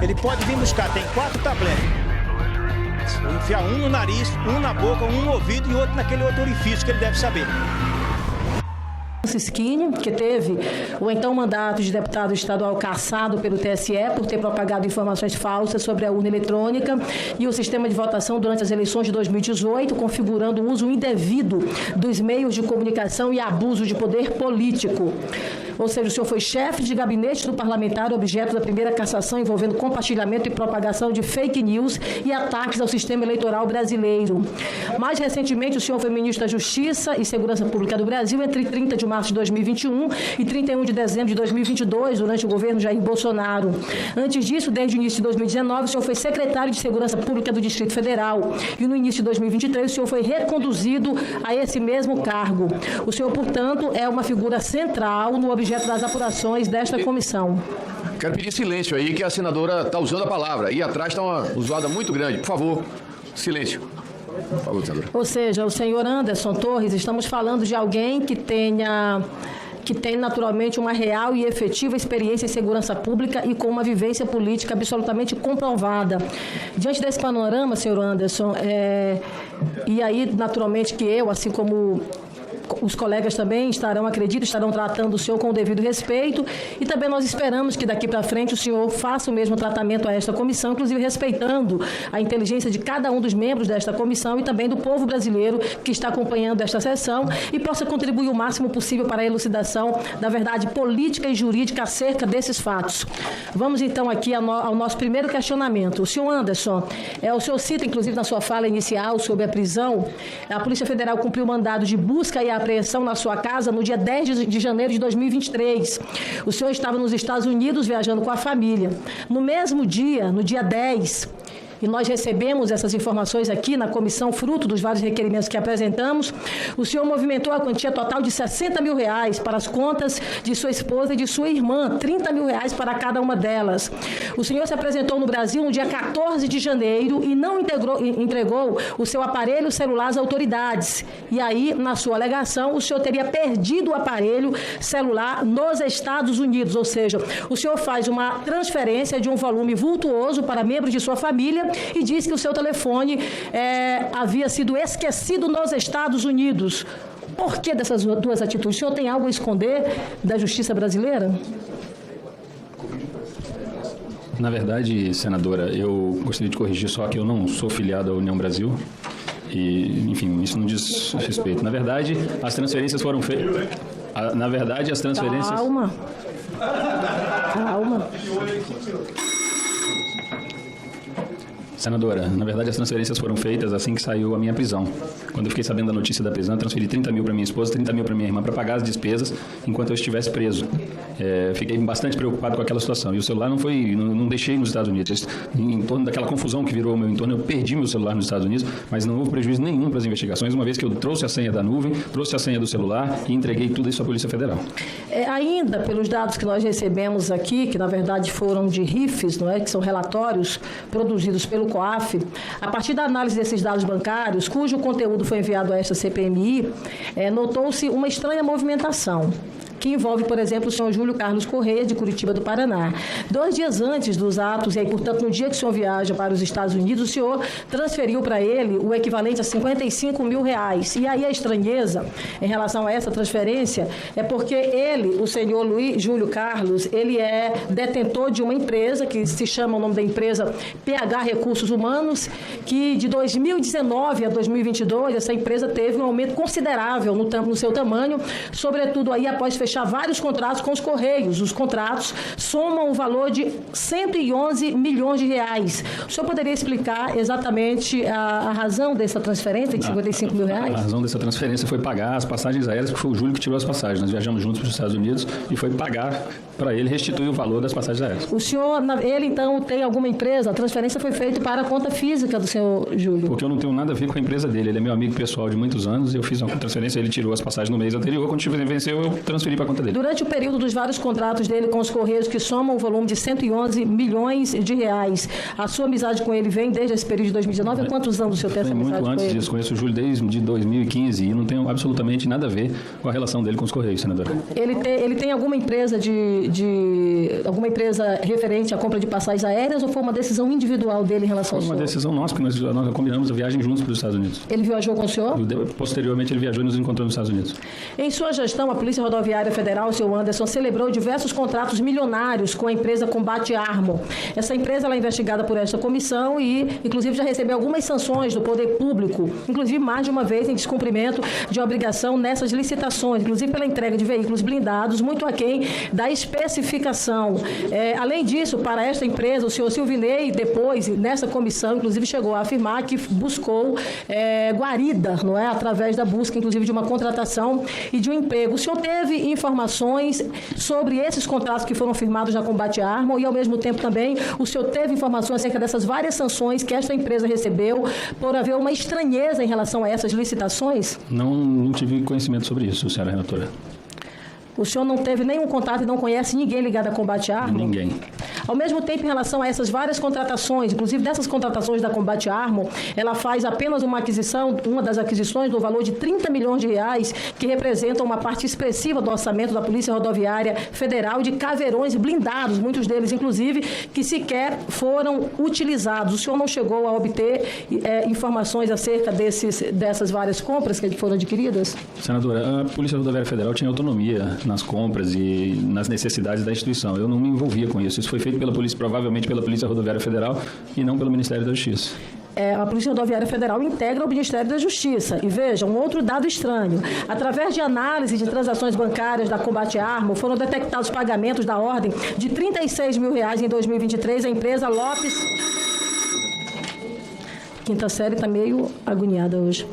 Ele pode vir buscar, tem 4 tabletes. Vou enfiar um no nariz, um na boca, um no ouvido e outro naquele outro orifício que ele deve saber. Siskini, que teve o então mandato de deputado estadual cassado pelo TSE por ter propagado informações falsas sobre a urna eletrônica e o sistema de votação durante as eleições de 2018, configurando o uso indevido dos meios de comunicação e abuso de poder político. Ou seja, o senhor foi chefe de gabinete do parlamentar, objeto da primeira cassação envolvendo compartilhamento e propagação de fake news e ataques ao sistema eleitoral brasileiro. Mais recentemente, o senhor foi ministro da Justiça e Segurança Pública do Brasil entre 30 de março de 2021 e 31 de dezembro de 2022, durante o governo Jair Bolsonaro. Antes disso, desde o início de 2019, o senhor foi secretário de Segurança Pública do Distrito Federal e no início de 2023 o senhor foi reconduzido a esse mesmo cargo. O senhor, portanto, é uma figura central no objeto das apurações desta comissão. Quero pedir silêncio aí, que a senadora está usando a palavra. E atrás está uma zoada muito grande. Por favor, silêncio. Por favor, senadora. Ou seja, o senhor Anderson Torres, estamos falando de alguém que tem naturalmente uma real e efetiva experiência em segurança pública e com uma vivência política absolutamente comprovada. Diante desse panorama, senhor Anderson, e aí naturalmente que eu, assim como os colegas também estarão tratando o senhor com o devido respeito e também nós esperamos que daqui para frente o senhor faça o mesmo tratamento a esta comissão, inclusive respeitando a inteligência de cada um dos membros desta comissão e também do povo brasileiro que está acompanhando esta sessão e possa contribuir o máximo possível para a elucidação da verdade política e jurídica acerca desses fatos. Vamos então aqui ao nosso primeiro questionamento. O senhor Anderson, o senhor cita inclusive na sua fala inicial sobre a prisão, a Polícia Federal cumpriu o mandado de busca e apreensão na sua casa no dia 10 de janeiro de 2023. O senhor estava nos Estados Unidos viajando com a família. No mesmo dia, no dia 10, e nós recebemos essas informações aqui na comissão, fruto dos vários requerimentos que apresentamos, o senhor movimentou a quantia total de R$60 mil para as contas de sua esposa e de sua irmã, R$30 mil para cada uma delas. O senhor se apresentou no Brasil no dia 14 de janeiro e não entregou o seu aparelho celular às autoridades. E aí, na sua alegação, o senhor teria perdido o aparelho celular nos Estados Unidos, ou seja, o senhor faz uma transferência de um volume vultuoso para membros de sua família e diz que o seu telefone havia sido esquecido nos Estados Unidos. Por que dessas duas atitudes? O senhor tem algo a esconder da justiça brasileira? Na verdade, senadora, eu gostaria de corrigir só que eu não sou filiado à União Brasil. E, enfim, isso não diz respeito. Na verdade, as transferências foram feitas... Na verdade, as transferências... Calma. Senadora, na verdade as transferências foram feitas assim que saiu a minha prisão. Quando eu fiquei sabendo da notícia da prisão, eu transferi 30 mil para minha esposa, 30 mil para minha irmã para pagar as despesas enquanto eu estivesse preso. Fiquei bastante preocupado com aquela situação. E o celular não deixei nos Estados Unidos. Em torno daquela confusão que virou o meu entorno, eu perdi meu celular nos Estados Unidos, mas não houve prejuízo nenhum para as investigações, uma vez que eu trouxe a senha da nuvem, trouxe a senha do celular e entreguei tudo isso à Polícia Federal. Ainda, pelos dados que nós recebemos aqui, que na verdade foram de RIFs, não é? Que são relatórios produzidos pelo COAF, a partir da análise desses dados bancários, cujo conteúdo foi enviado a esta CPMI, notou-se uma estranha movimentação, que envolve, por exemplo, o senhor Júlio Carlos Correia, de Curitiba do Paraná. 2 dias antes dos atos, e aí, portanto, no dia que o senhor viaja para os Estados Unidos, o senhor transferiu para ele o equivalente a R$55 mil. E aí a estranheza em relação a essa transferência é porque ele, o senhor Júlio Carlos, ele é detentor de uma empresa que se chama, o nome da empresa, PH Recursos Humanos, que de 2019 a 2022, essa empresa teve um aumento considerável no seu tamanho, sobretudo aí após fechar vários contratos com os Correios. Os contratos somam o valor de R$111 milhões. O senhor poderia explicar exatamente a razão dessa transferência de R$55 mil? A razão dessa transferência foi pagar as passagens aéreas, que foi o Júlio que tirou as passagens. Nós viajamos juntos para os Estados Unidos e foi pagar para ele, restituir o valor das passagens aéreas. O senhor, ele então tem alguma empresa? A transferência foi feita para a conta física do senhor Júlio? Porque eu não tenho nada a ver com a empresa dele. Ele é meu amigo pessoal de muitos anos. Eu fiz uma transferência, ele tirou as passagens no mês anterior. Quando venceu, eu transferi para a conta dele. Durante o período dos vários contratos dele com os Correios, que somam o volume de 111 milhões de reais, a sua amizade com ele vem desde esse período de 2019? Há quantos anos o senhor tem essa amizade com ele? Muito antes disso. Conheço o Júlio desde 2015 e não tenho absolutamente nada a ver com a relação dele com os Correios, senadora. Ele tem alguma empresa alguma empresa referente à compra de passagens aéreas ou foi uma decisão individual dele em relação ao senhor? Foi uma decisão nossa, porque nós combinamos a viagem juntos para os Estados Unidos. Ele viajou com o senhor? Posteriormente, ele viajou e nos encontrou nos Estados Unidos. Em sua gestão, a Polícia Rodoviária Federal, o senhor Anderson, celebrou diversos contratos milionários com a empresa Combate Armo. Essa empresa ela é investigada por esta comissão e, inclusive, já recebeu algumas sanções do poder público, inclusive mais de uma vez em descumprimento de obrigação nessas licitações, inclusive pela entrega de veículos blindados, muito aquém da especificação. Além disso, para esta empresa, o senhor Silvinei, depois, nessa comissão, inclusive, chegou a afirmar que buscou guarida, não é? Através da busca, inclusive, de uma contratação e de um emprego. O senhor teve informações sobre esses contratos que foram firmados na Combate Armo e, ao mesmo tempo, também, o senhor teve informações acerca dessas várias sanções que esta empresa recebeu por haver uma estranheza em relação a essas licitações? Não tive conhecimento sobre isso, senhora relatora. O senhor não teve nenhum contato e não conhece ninguém ligado a Combate Armo? Ninguém. Ao mesmo tempo, em relação a essas várias contratações, inclusive dessas contratações da Combate Armo, ela faz apenas uma das aquisições do valor de 30 milhões de reais, que representam uma parte expressiva do orçamento da Polícia Rodoviária Federal de caveirões blindados, muitos deles, inclusive, que sequer foram utilizados. O senhor não chegou a obter informações acerca dessas várias compras que foram adquiridas? Senadora, a Polícia Rodoviária Federal tinha autonomia nas compras e nas necessidades da instituição. Eu não me envolvia com isso. Isso foi feito provavelmente pela Polícia Rodoviária Federal e não pelo Ministério da Justiça. A Polícia Rodoviária Federal integra o Ministério da Justiça. E veja, um outro dado estranho. Através de análise de transações bancárias da Combate Armo, foram detectados pagamentos da ordem de 36 mil reais em 2023 à empresa Lopes... Quinta série está meio agoniada hoje.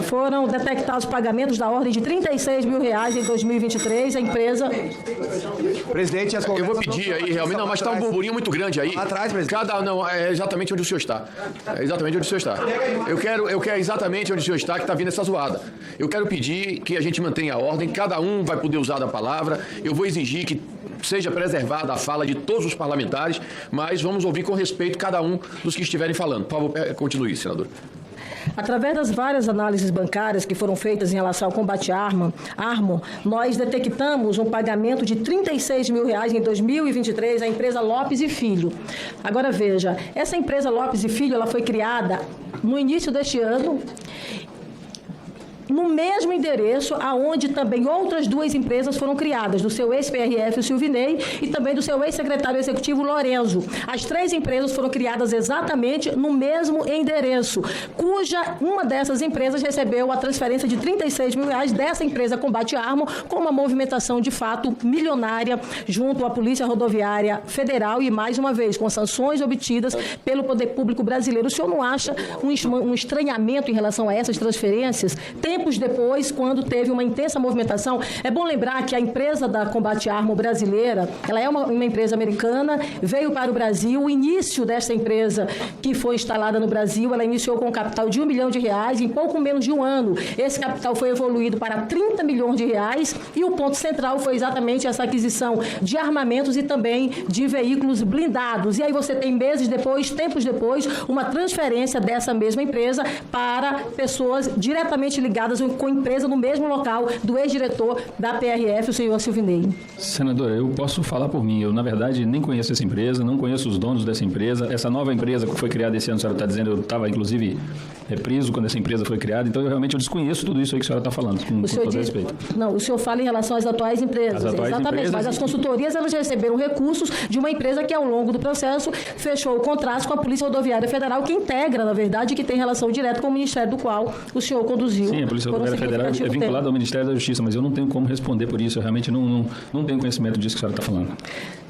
Foram detectados pagamentos da ordem de 36 mil reais em 2023, a empresa... Presidente, eu vou pedir aí, realmente, não, mas está um burburinho muito grande aí. Lá atrás, presidente. É exatamente onde o senhor está. É exatamente onde o senhor está. Eu quero exatamente onde o senhor está, que está vindo essa zoada. Eu quero pedir que a gente mantenha a ordem, cada um vai poder usar da palavra, eu vou exigir que seja preservada a fala de todos os parlamentares, mas vamos ouvir com respeito cada um dos que estiverem falando. Por favor, continue, senador. Através das várias análises bancárias que foram feitas em relação ao Combate Armo, nós detectamos um pagamento de 36 mil reais em 2023 à empresa Lopes e Filho. Agora veja, essa empresa Lopes e Filho ela foi criada no início deste ano, no mesmo endereço aonde também outras duas empresas foram criadas, do seu ex-PRF, o Silvinei, e também do seu ex-secretário executivo, Lorenzo. As três empresas foram criadas exatamente no mesmo endereço, cuja uma dessas empresas recebeu a transferência de 36 mil reais dessa empresa Combate Armo, com uma movimentação de fato milionária junto à Polícia Rodoviária Federal e, mais uma vez, com sanções obtidas pelo Poder Público brasileiro. O senhor não acha um estranhamento em relação a essas transferências? Tempos depois, quando teve uma intensa movimentação, é bom lembrar que a empresa da Combate Armo brasileira, ela é uma empresa americana, veio para o Brasil. O início desta empresa, que foi instalada no Brasil, ela iniciou com um capital de R$1 milhão, em pouco menos de um ano. Esse capital foi evoluído para 30 milhões de reais e o ponto central foi exatamente essa aquisição de armamentos e também de veículos blindados. E aí você tem meses depois, tempos depois, uma transferência dessa mesma empresa para pessoas diretamente ligadas com a empresa no mesmo local do ex-diretor da PRF, o senhor Silvinei. Senadora, eu posso falar por mim. Eu, na verdade, nem conheço essa empresa, não conheço os donos dessa empresa. Essa nova empresa que foi criada esse ano, a senhora está dizendo, eu estava, inclusive, preso quando essa empresa foi criada, então eu desconheço tudo isso aí que a senhora está falando, com todo respeito. Não, o senhor fala em relação às atuais empresas. Exatamente, mas as consultorias, elas receberam recursos de uma empresa que, ao longo do processo, fechou o contrato com a Polícia Rodoviária Federal, que integra, na verdade, que tem relação direta com o Ministério do qual o senhor conduziu. Sim, a Polícia Rodoviária Federal é vinculada ao Ministério da Justiça, mas eu não tenho como responder por isso, eu realmente não tenho conhecimento disso que a senhora está falando.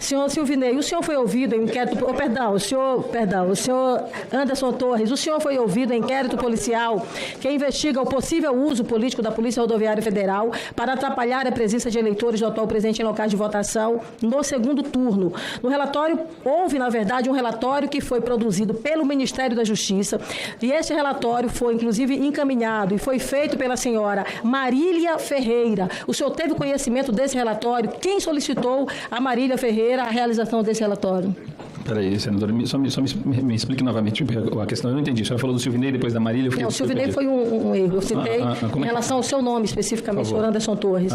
Senhor Silvinei, o senhor foi ouvido em inquérito... o senhor Anderson Torres, o senhor foi ouvido em inquérito policial que investiga o possível uso político da Polícia Rodoviária Federal para atrapalhar a presença de eleitores do atual presidente em locais de votação no segundo turno. No relatório, houve, na verdade, um relatório que foi produzido pelo Ministério da Justiça e esse relatório foi, inclusive, encaminhado e foi feito pela senhora Marília Ferreira. O senhor teve conhecimento desse relatório? Quem solicitou a Marília Ferreira a realização desse relatório? Peraí, senadora, só me explique novamente a questão. Eu não entendi. A senhora falou do Silvinei depois da Marília. Não, o Silvinei foi um erro. Eu citei em relação ao seu nome especificamente, senhor Anderson Torres.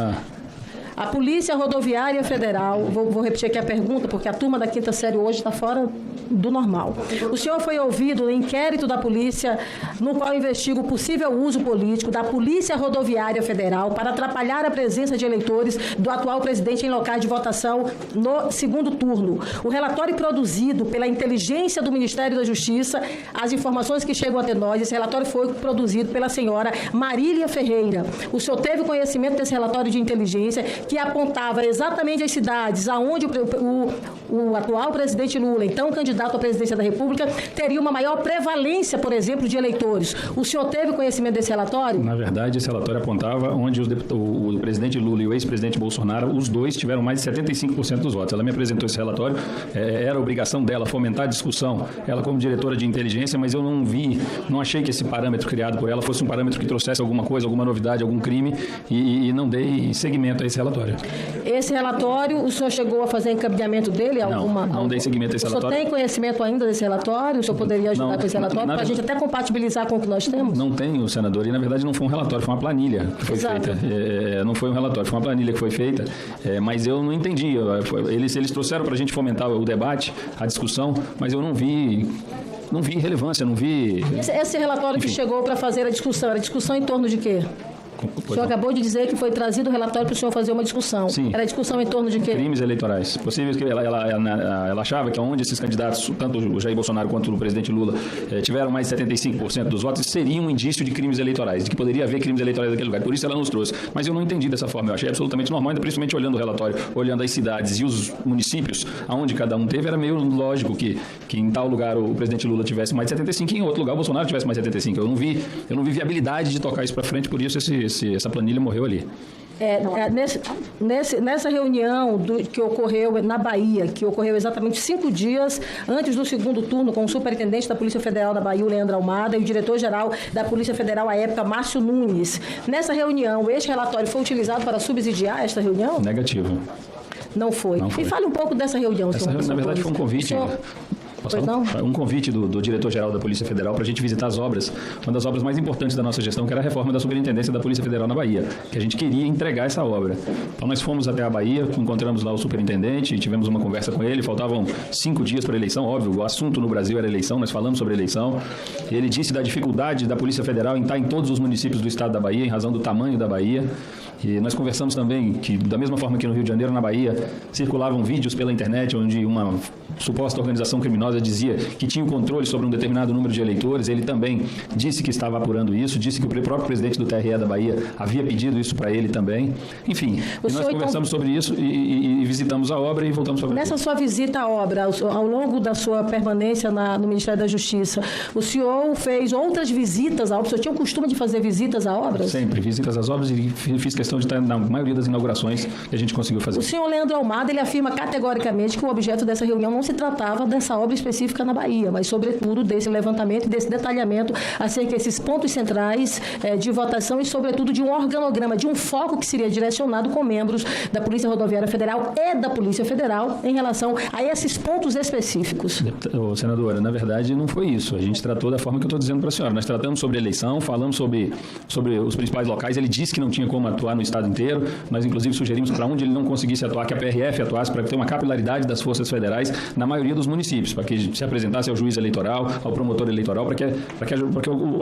A Polícia Rodoviária Federal, vou repetir aqui a pergunta, porque a turma da quinta série hoje está fora do normal. O senhor foi ouvido no inquérito da polícia, no qual investiga o possível uso político da Polícia Rodoviária Federal para atrapalhar a presença de eleitores do atual presidente em locais de votação no segundo turno. O relatório produzido pela inteligência do Ministério da Justiça, as informações que chegam até nós, esse relatório foi produzido pela senhora Marília Ferreira. O senhor teve conhecimento desse relatório de inteligência que apontava exatamente as cidades aonde o atual presidente Lula, então candidato à presidência da República, teria uma maior prevalência, por exemplo, de eleitores. O senhor teve conhecimento desse relatório? Na verdade, esse relatório apontava onde o presidente Lula e o ex-presidente Bolsonaro, os dois tiveram mais de 75% dos votos. Ela me apresentou esse relatório, era obrigação dela fomentar a discussão, ela como diretora de inteligência, mas eu não achei que esse parâmetro criado por ela fosse um parâmetro que trouxesse alguma coisa, alguma novidade, algum crime, e não dei seguimento a esse relatório. Esse relatório, o senhor chegou a fazer encaminhamento dele? Não dei seguimento a esse relatório. O senhor tem conhecimento ainda desse relatório? O senhor poderia ajudar com esse relatório para a gente até compatibilizar com o que nós temos? Não tenho, senador, e na verdade não foi um relatório, foi uma planilha que foi feita. Não foi um relatório, foi uma planilha que foi feita, mas eu não entendi. Eles trouxeram para a gente fomentar o debate, a discussão, mas eu não vi relevância, não vi... Esse relatório que chegou para fazer a discussão em torno de quê? O senhor acabou de dizer que foi trazido o relatório para o senhor fazer uma discussão. Sim. Era discussão em torno de quê? Crimes eleitorais. Possível que ela achava que onde esses candidatos, tanto o Jair Bolsonaro quanto o presidente Lula, tiveram mais de 75% dos votos, seria um indício de crimes eleitorais, de que poderia haver crimes eleitorais naquele lugar. Por isso ela nos trouxe. Mas eu não entendi dessa forma. Eu achei absolutamente normal, ainda principalmente olhando o relatório, olhando as cidades e os municípios, aonde cada um teve, era meio lógico que em tal lugar o presidente Lula tivesse mais de 75% e em outro lugar o Bolsonaro tivesse mais de 75%. Eu não vi viabilidade de tocar isso para frente, por isso essa planilha morreu ali. Nessa reunião que ocorreu na Bahia, que ocorreu exatamente 5 dias antes do segundo turno, com o superintendente da Polícia Federal da Bahia, o Leandro Almada, e o diretor-geral da Polícia Federal à época, Márcio Nunes. Nessa reunião, este relatório foi utilizado para subsidiar esta reunião? Negativo. Não foi. E fale um pouco dessa reunião, senhor. Na verdade, foi um convite. Um convite do diretor-geral da Polícia Federal para a gente visitar as obras, uma das obras mais importantes da nossa gestão, que era a reforma da Superintendência da Polícia Federal na Bahia, que a gente queria entregar essa obra. Então nós fomos até a Bahia, encontramos lá o superintendente, tivemos uma conversa com ele, faltavam 5 dias para a eleição, óbvio, o assunto no Brasil era eleição, nós falamos sobre eleição, ele disse da dificuldade da Polícia Federal em estar em todos os municípios do estado da Bahia, em razão do tamanho da Bahia, e nós conversamos também que, da mesma forma que no Rio de Janeiro, na Bahia, circulavam vídeos pela internet onde uma suposta organização criminosa dizia que tinha o controle sobre um determinado número de eleitores. Ele também disse que estava apurando isso, disse que o próprio presidente do TRE da Bahia havia pedido isso para ele também. Enfim, nós conversamos sobre isso e visitamos a obra e voltamos para... Nessa sua visita à obra, ao longo da sua permanência no Ministério da Justiça, o senhor fez outras visitas à obra? O senhor tinha o costume de fazer visitas a obras? Sempre, visitas às obras, e fiz questão de estar na maioria das inaugurações que a gente conseguiu fazer. O senhor Leandro Almada, ele afirma categoricamente que o objeto dessa reunião não se tratava dessa obra específica na Bahia, mas sobretudo desse levantamento e desse detalhamento acerca desses pontos centrais de votação e sobretudo de um organograma, de um foco que seria direcionado com membros da Polícia Rodoviária Federal e da Polícia Federal em relação a esses pontos específicos. Senadora, na verdade não foi isso. A gente tratou da forma que eu estou dizendo para a senhora. Nós tratamos sobre eleição, falamos sobre os principais locais. Ele disse que não tinha como atuar no estado inteiro. Nós inclusive sugerimos para onde ele não conseguisse atuar, que a PRF atuasse, para ter uma capilaridade das forças federais na maioria dos municípios, para que se apresentasse ao juiz eleitoral, ao promotor eleitoral, para que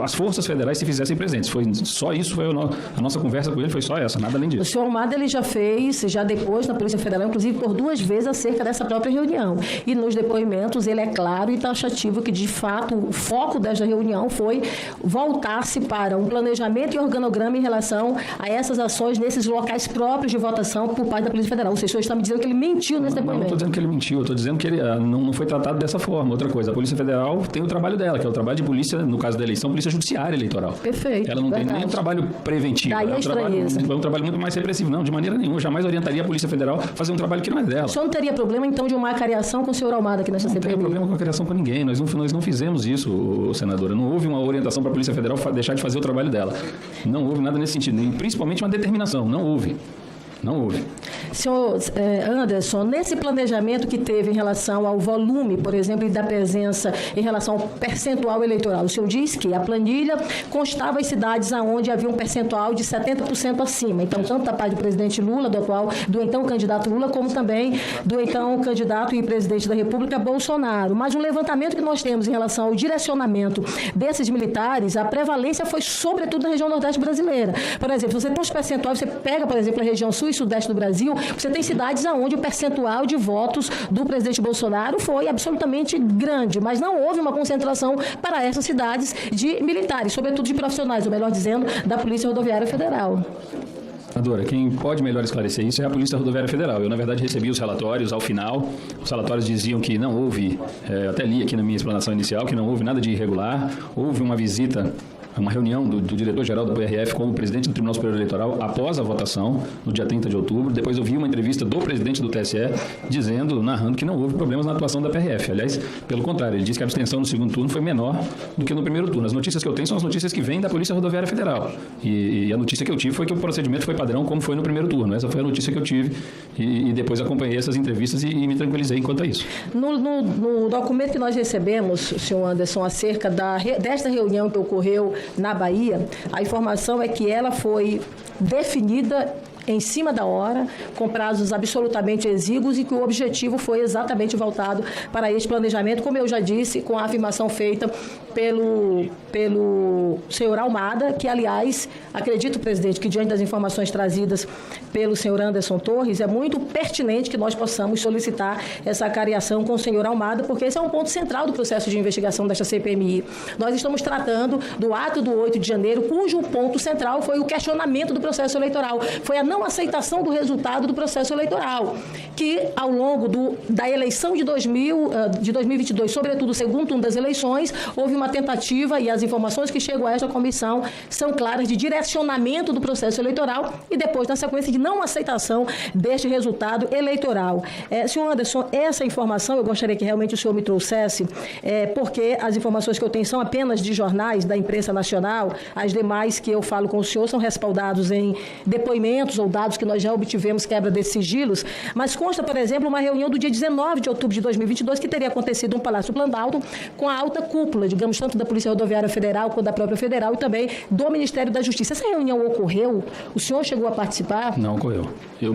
as forças federais se fizessem presentes. Foi só isso, a nossa conversa com ele foi só essa, nada além disso. O senhor Almada, ele já depois na Polícia Federal, inclusive por 2 vezes acerca dessa própria reunião. E nos depoimentos ele é claro e taxativo que, de fato, o foco desta reunião foi voltar-se para um planejamento e organograma em relação a essas ações ações nesses locais próprios de votação por parte da Polícia Federal. Ou seja, o senhor está me dizendo que ele mentiu nesse depoimento. Não estou dizendo que ele mentiu, estou dizendo que ele não foi tratado dessa forma. Outra coisa, a Polícia Federal tem o trabalho dela, que é o trabalho de polícia, no caso da eleição, polícia judiciária eleitoral. Perfeito. Ela não tem nem um trabalho preventivo. Daí a estranheza. É um trabalho muito mais repressivo. Não, de maneira nenhuma. Jamais orientaria a Polícia Federal a fazer um trabalho que não é dela. O senhor não teria problema, então, de uma acariação com o senhor Almada aqui nessa CPMI? Não tem problema com a criação com ninguém. Nós não fizemos isso, senadora. Não houve uma orientação para a Polícia Federal deixar de fazer o trabalho dela. Não houve nada nesse sentido. E principalmente uma determinação. Não houve. Não houve. Senhor Anderson, nesse planejamento que teve em relação ao volume, por exemplo, e da presença em relação ao percentual eleitoral, o senhor diz que a planilha constava as cidades onde havia um percentual de 70% acima. Então, tanto da parte do presidente Lula, do então candidato Lula, como também do então candidato e presidente da República, Bolsonaro. Mas um levantamento que nós temos em relação ao direcionamento desses militares, a prevalência foi sobretudo na região nordeste brasileira. Por exemplo, você tem os percentuais, você pega, por exemplo, a região sul e sudeste do Brasil, você tem cidades onde o percentual de votos do presidente Bolsonaro foi absolutamente grande, mas não houve uma concentração para essas cidades de militares, sobretudo de profissionais, ou melhor dizendo, da Polícia Rodoviária Federal. Senadora, quem pode melhor esclarecer isso é a Polícia Rodoviária Federal. Eu, na verdade, recebi os relatórios ao final. Os relatórios diziam que não houve, até li aqui na minha explanação inicial, que não houve nada de irregular. Houve uma visita, uma reunião do diretor-geral da PRF com o presidente do Tribunal Superior Eleitoral após a votação, no dia 30 de outubro. Depois eu vi uma entrevista do presidente do TSE narrando que não houve problemas na atuação da PRF. Aliás, pelo contrário, ele disse que a abstenção no segundo turno foi menor do que no primeiro turno. As notícias que eu tenho são as notícias que vêm da Polícia Rodoviária Federal. E a notícia que eu tive foi que o procedimento foi padrão, como foi no primeiro turno. Essa foi a notícia que eu tive e depois acompanhei essas entrevistas e me tranquilizei quanto a isso. No documento que nós recebemos, senhor Anderson, acerca desta reunião que ocorreu na Bahia, a informação é que ela foi definida em cima da hora, com prazos absolutamente exíguos e que o objetivo foi exatamente voltado para este planejamento, como eu já disse, com a afirmação feita pelo senhor Almada, que, aliás, acredito, presidente, que diante das informações trazidas pelo senhor Anderson Torres, é muito pertinente que nós possamos solicitar essa acariação com o senhor Almada, porque esse é um ponto central do processo de investigação desta CPMI. Nós estamos tratando do ato do 8 de janeiro, cujo ponto central foi o questionamento do processo eleitoral, foi a não aceitação do resultado do processo eleitoral, que ao longo da eleição de 2022, sobretudo o segundo turno das eleições, houve uma tentativa, e as informações que chegam a esta comissão são claras, de direcionamento do processo eleitoral e depois, na sequência, de não aceitação deste resultado eleitoral. Senhor Anderson, essa informação eu gostaria que realmente o senhor me trouxesse, porque as informações que eu tenho são apenas de jornais da imprensa nacional, as demais que eu falo com o senhor são respaldados em depoimentos ou dados que nós já obtivemos quebra desses sigilos, mas consta, por exemplo, uma reunião do dia 19 de outubro de 2022 que teria acontecido no Palácio Planalto com a alta cúpula, digamos, tanto da Polícia Rodoviária Federal quanto da própria Federal e também do Ministério da Justiça. Essa reunião ocorreu? O senhor chegou a participar? Não ocorreu. Eu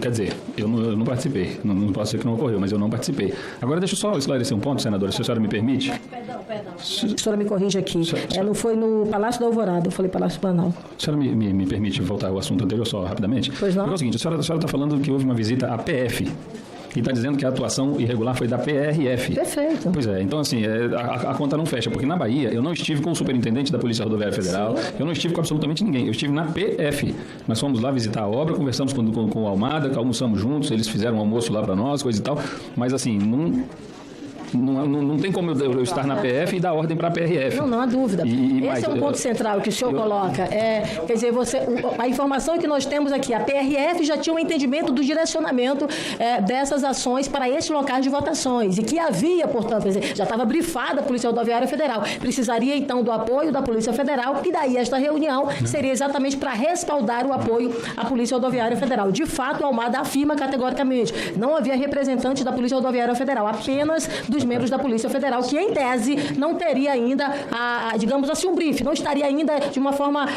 não participei. Não posso dizer que não ocorreu, mas eu não participei. Agora, deixa eu só esclarecer um ponto, senadora, se a senhora me permite. Perdão. A senhora me corrige aqui. Não foi no Palácio da Alvorada, eu falei Palácio Planalto. A senhora me permite voltar ao assunto anterior só rapidamente? Pois não. Porque é o seguinte, a senhora está falando que houve uma visita à PF e está dizendo que a atuação irregular foi da PRF. Perfeito. Pois é, então assim, a conta não fecha, porque na Bahia eu não estive com o superintendente da Polícia Rodoviária Federal, eu não estive com absolutamente ninguém, eu estive na PF. Nós fomos lá visitar a obra, conversamos com o Almada, almoçamos juntos, eles fizeram um almoço lá para nós, coisa e tal, mas assim, não tem como eu estar na PF e dar ordem para a PRF. Não há dúvida. Esse é um ponto central que o senhor coloca. Quer dizer, a informação que nós temos aqui, a PRF já tinha um entendimento do direcionamento dessas ações para estes locais de votações e que havia, portanto, quer dizer, já estava brifada a Polícia Rodoviária Federal. Precisaria, então, do apoio da Polícia Federal e daí esta reunião seria exatamente para respaldar o apoio à Polícia Rodoviária Federal. De fato, o Almada afirma categoricamente, não havia representante da Polícia Rodoviária Federal, apenas dos membros da Polícia Federal, que em tese não teria ainda, digamos assim, um briefing, não estaria ainda de uma forma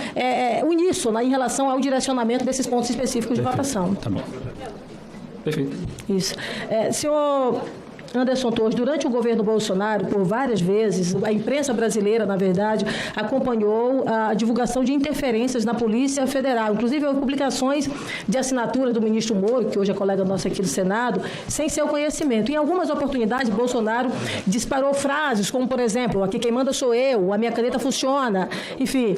uníssona em relação ao direcionamento desses pontos específicos de votação. Tá bom. Perfeito. Isso. Senhor Anderson Torres, durante o governo Bolsonaro, por várias vezes, a imprensa brasileira, na verdade, acompanhou a divulgação de interferências na Polícia Federal. Inclusive, houve publicações de assinatura do ministro Moro, que hoje é colega nosso aqui do Senado, sem seu conhecimento. Em algumas oportunidades, Bolsonaro disparou frases como, por exemplo, aqui quem manda sou eu, a minha caneta funciona, enfim,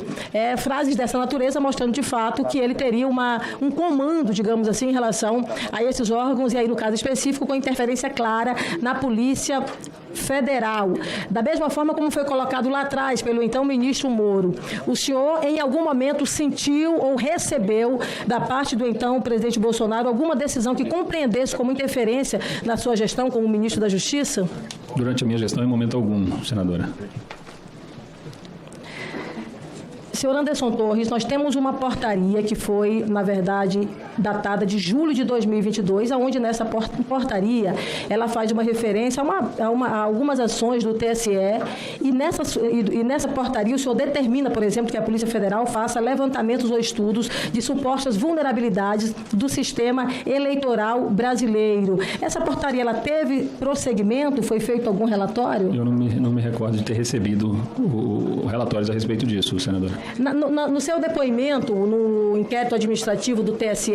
frases dessa natureza mostrando de fato que ele teria um comando, digamos assim, em relação a esses órgãos, e aí no caso específico com interferência clara na Polícia Federal. Da mesma forma como foi colocado lá atrás pelo então ministro Moro, o senhor em algum momento sentiu ou recebeu da parte do então presidente Bolsonaro alguma decisão que compreendesse como interferência na sua gestão como ministro da Justiça? Durante a minha gestão, em momento algum, senadora. Senhor Anderson Torres, nós temos uma portaria que foi, na verdade, datada de julho de 2022, onde nessa portaria ela faz uma referência a algumas ações do TSE e nessa portaria o senhor determina, por exemplo, que a Polícia Federal faça levantamentos ou estudos de supostas vulnerabilidades do sistema eleitoral brasileiro. Essa portaria, ela teve prosseguimento? Foi feito algum relatório? Eu não me recordo de ter recebido relatórios a respeito disso, senadora. No seu depoimento, no inquérito administrativo do TSE,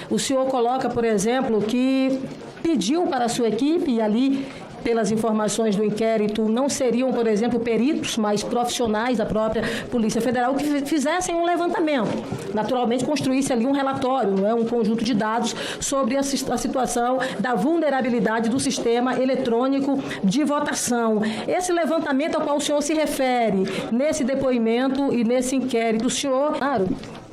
o senhor coloca, por exemplo, que pediu para a sua equipe, e ali, pelas informações do inquérito, não seriam, por exemplo, peritos, mas profissionais da própria Polícia Federal que fizessem um levantamento. Naturalmente, construísse ali um relatório, não é? Um conjunto de dados sobre a situação da vulnerabilidade do sistema eletrônico de votação. Esse levantamento ao qual o senhor se refere nesse depoimento e nesse inquérito, o senhor... Claro.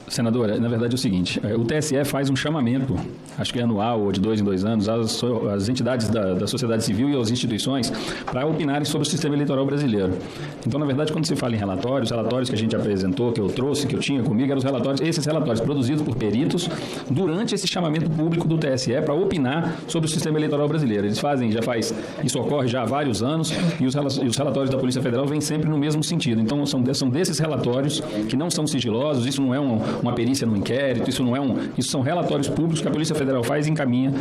Senadora, na verdade é o seguinte, o TSE faz um chamamento, acho que é anual ou de 2 em 2 anos, às entidades da sociedade civil e às instituições para opinarem sobre o sistema eleitoral brasileiro. Então, na verdade, quando se fala em relatórios, os relatórios que a gente apresentou, que eu trouxe, que eu tinha comigo, eram esses relatórios produzidos por peritos durante esse chamamento público do TSE para opinar sobre o sistema eleitoral brasileiro. Isso ocorre já há vários anos e os relatórios da Polícia Federal vêm sempre no mesmo sentido. Então, são desses relatórios que não são sigilosos, isso não é uma perícia no inquérito, isso são relatórios públicos que a Polícia Federal faz e encaminha,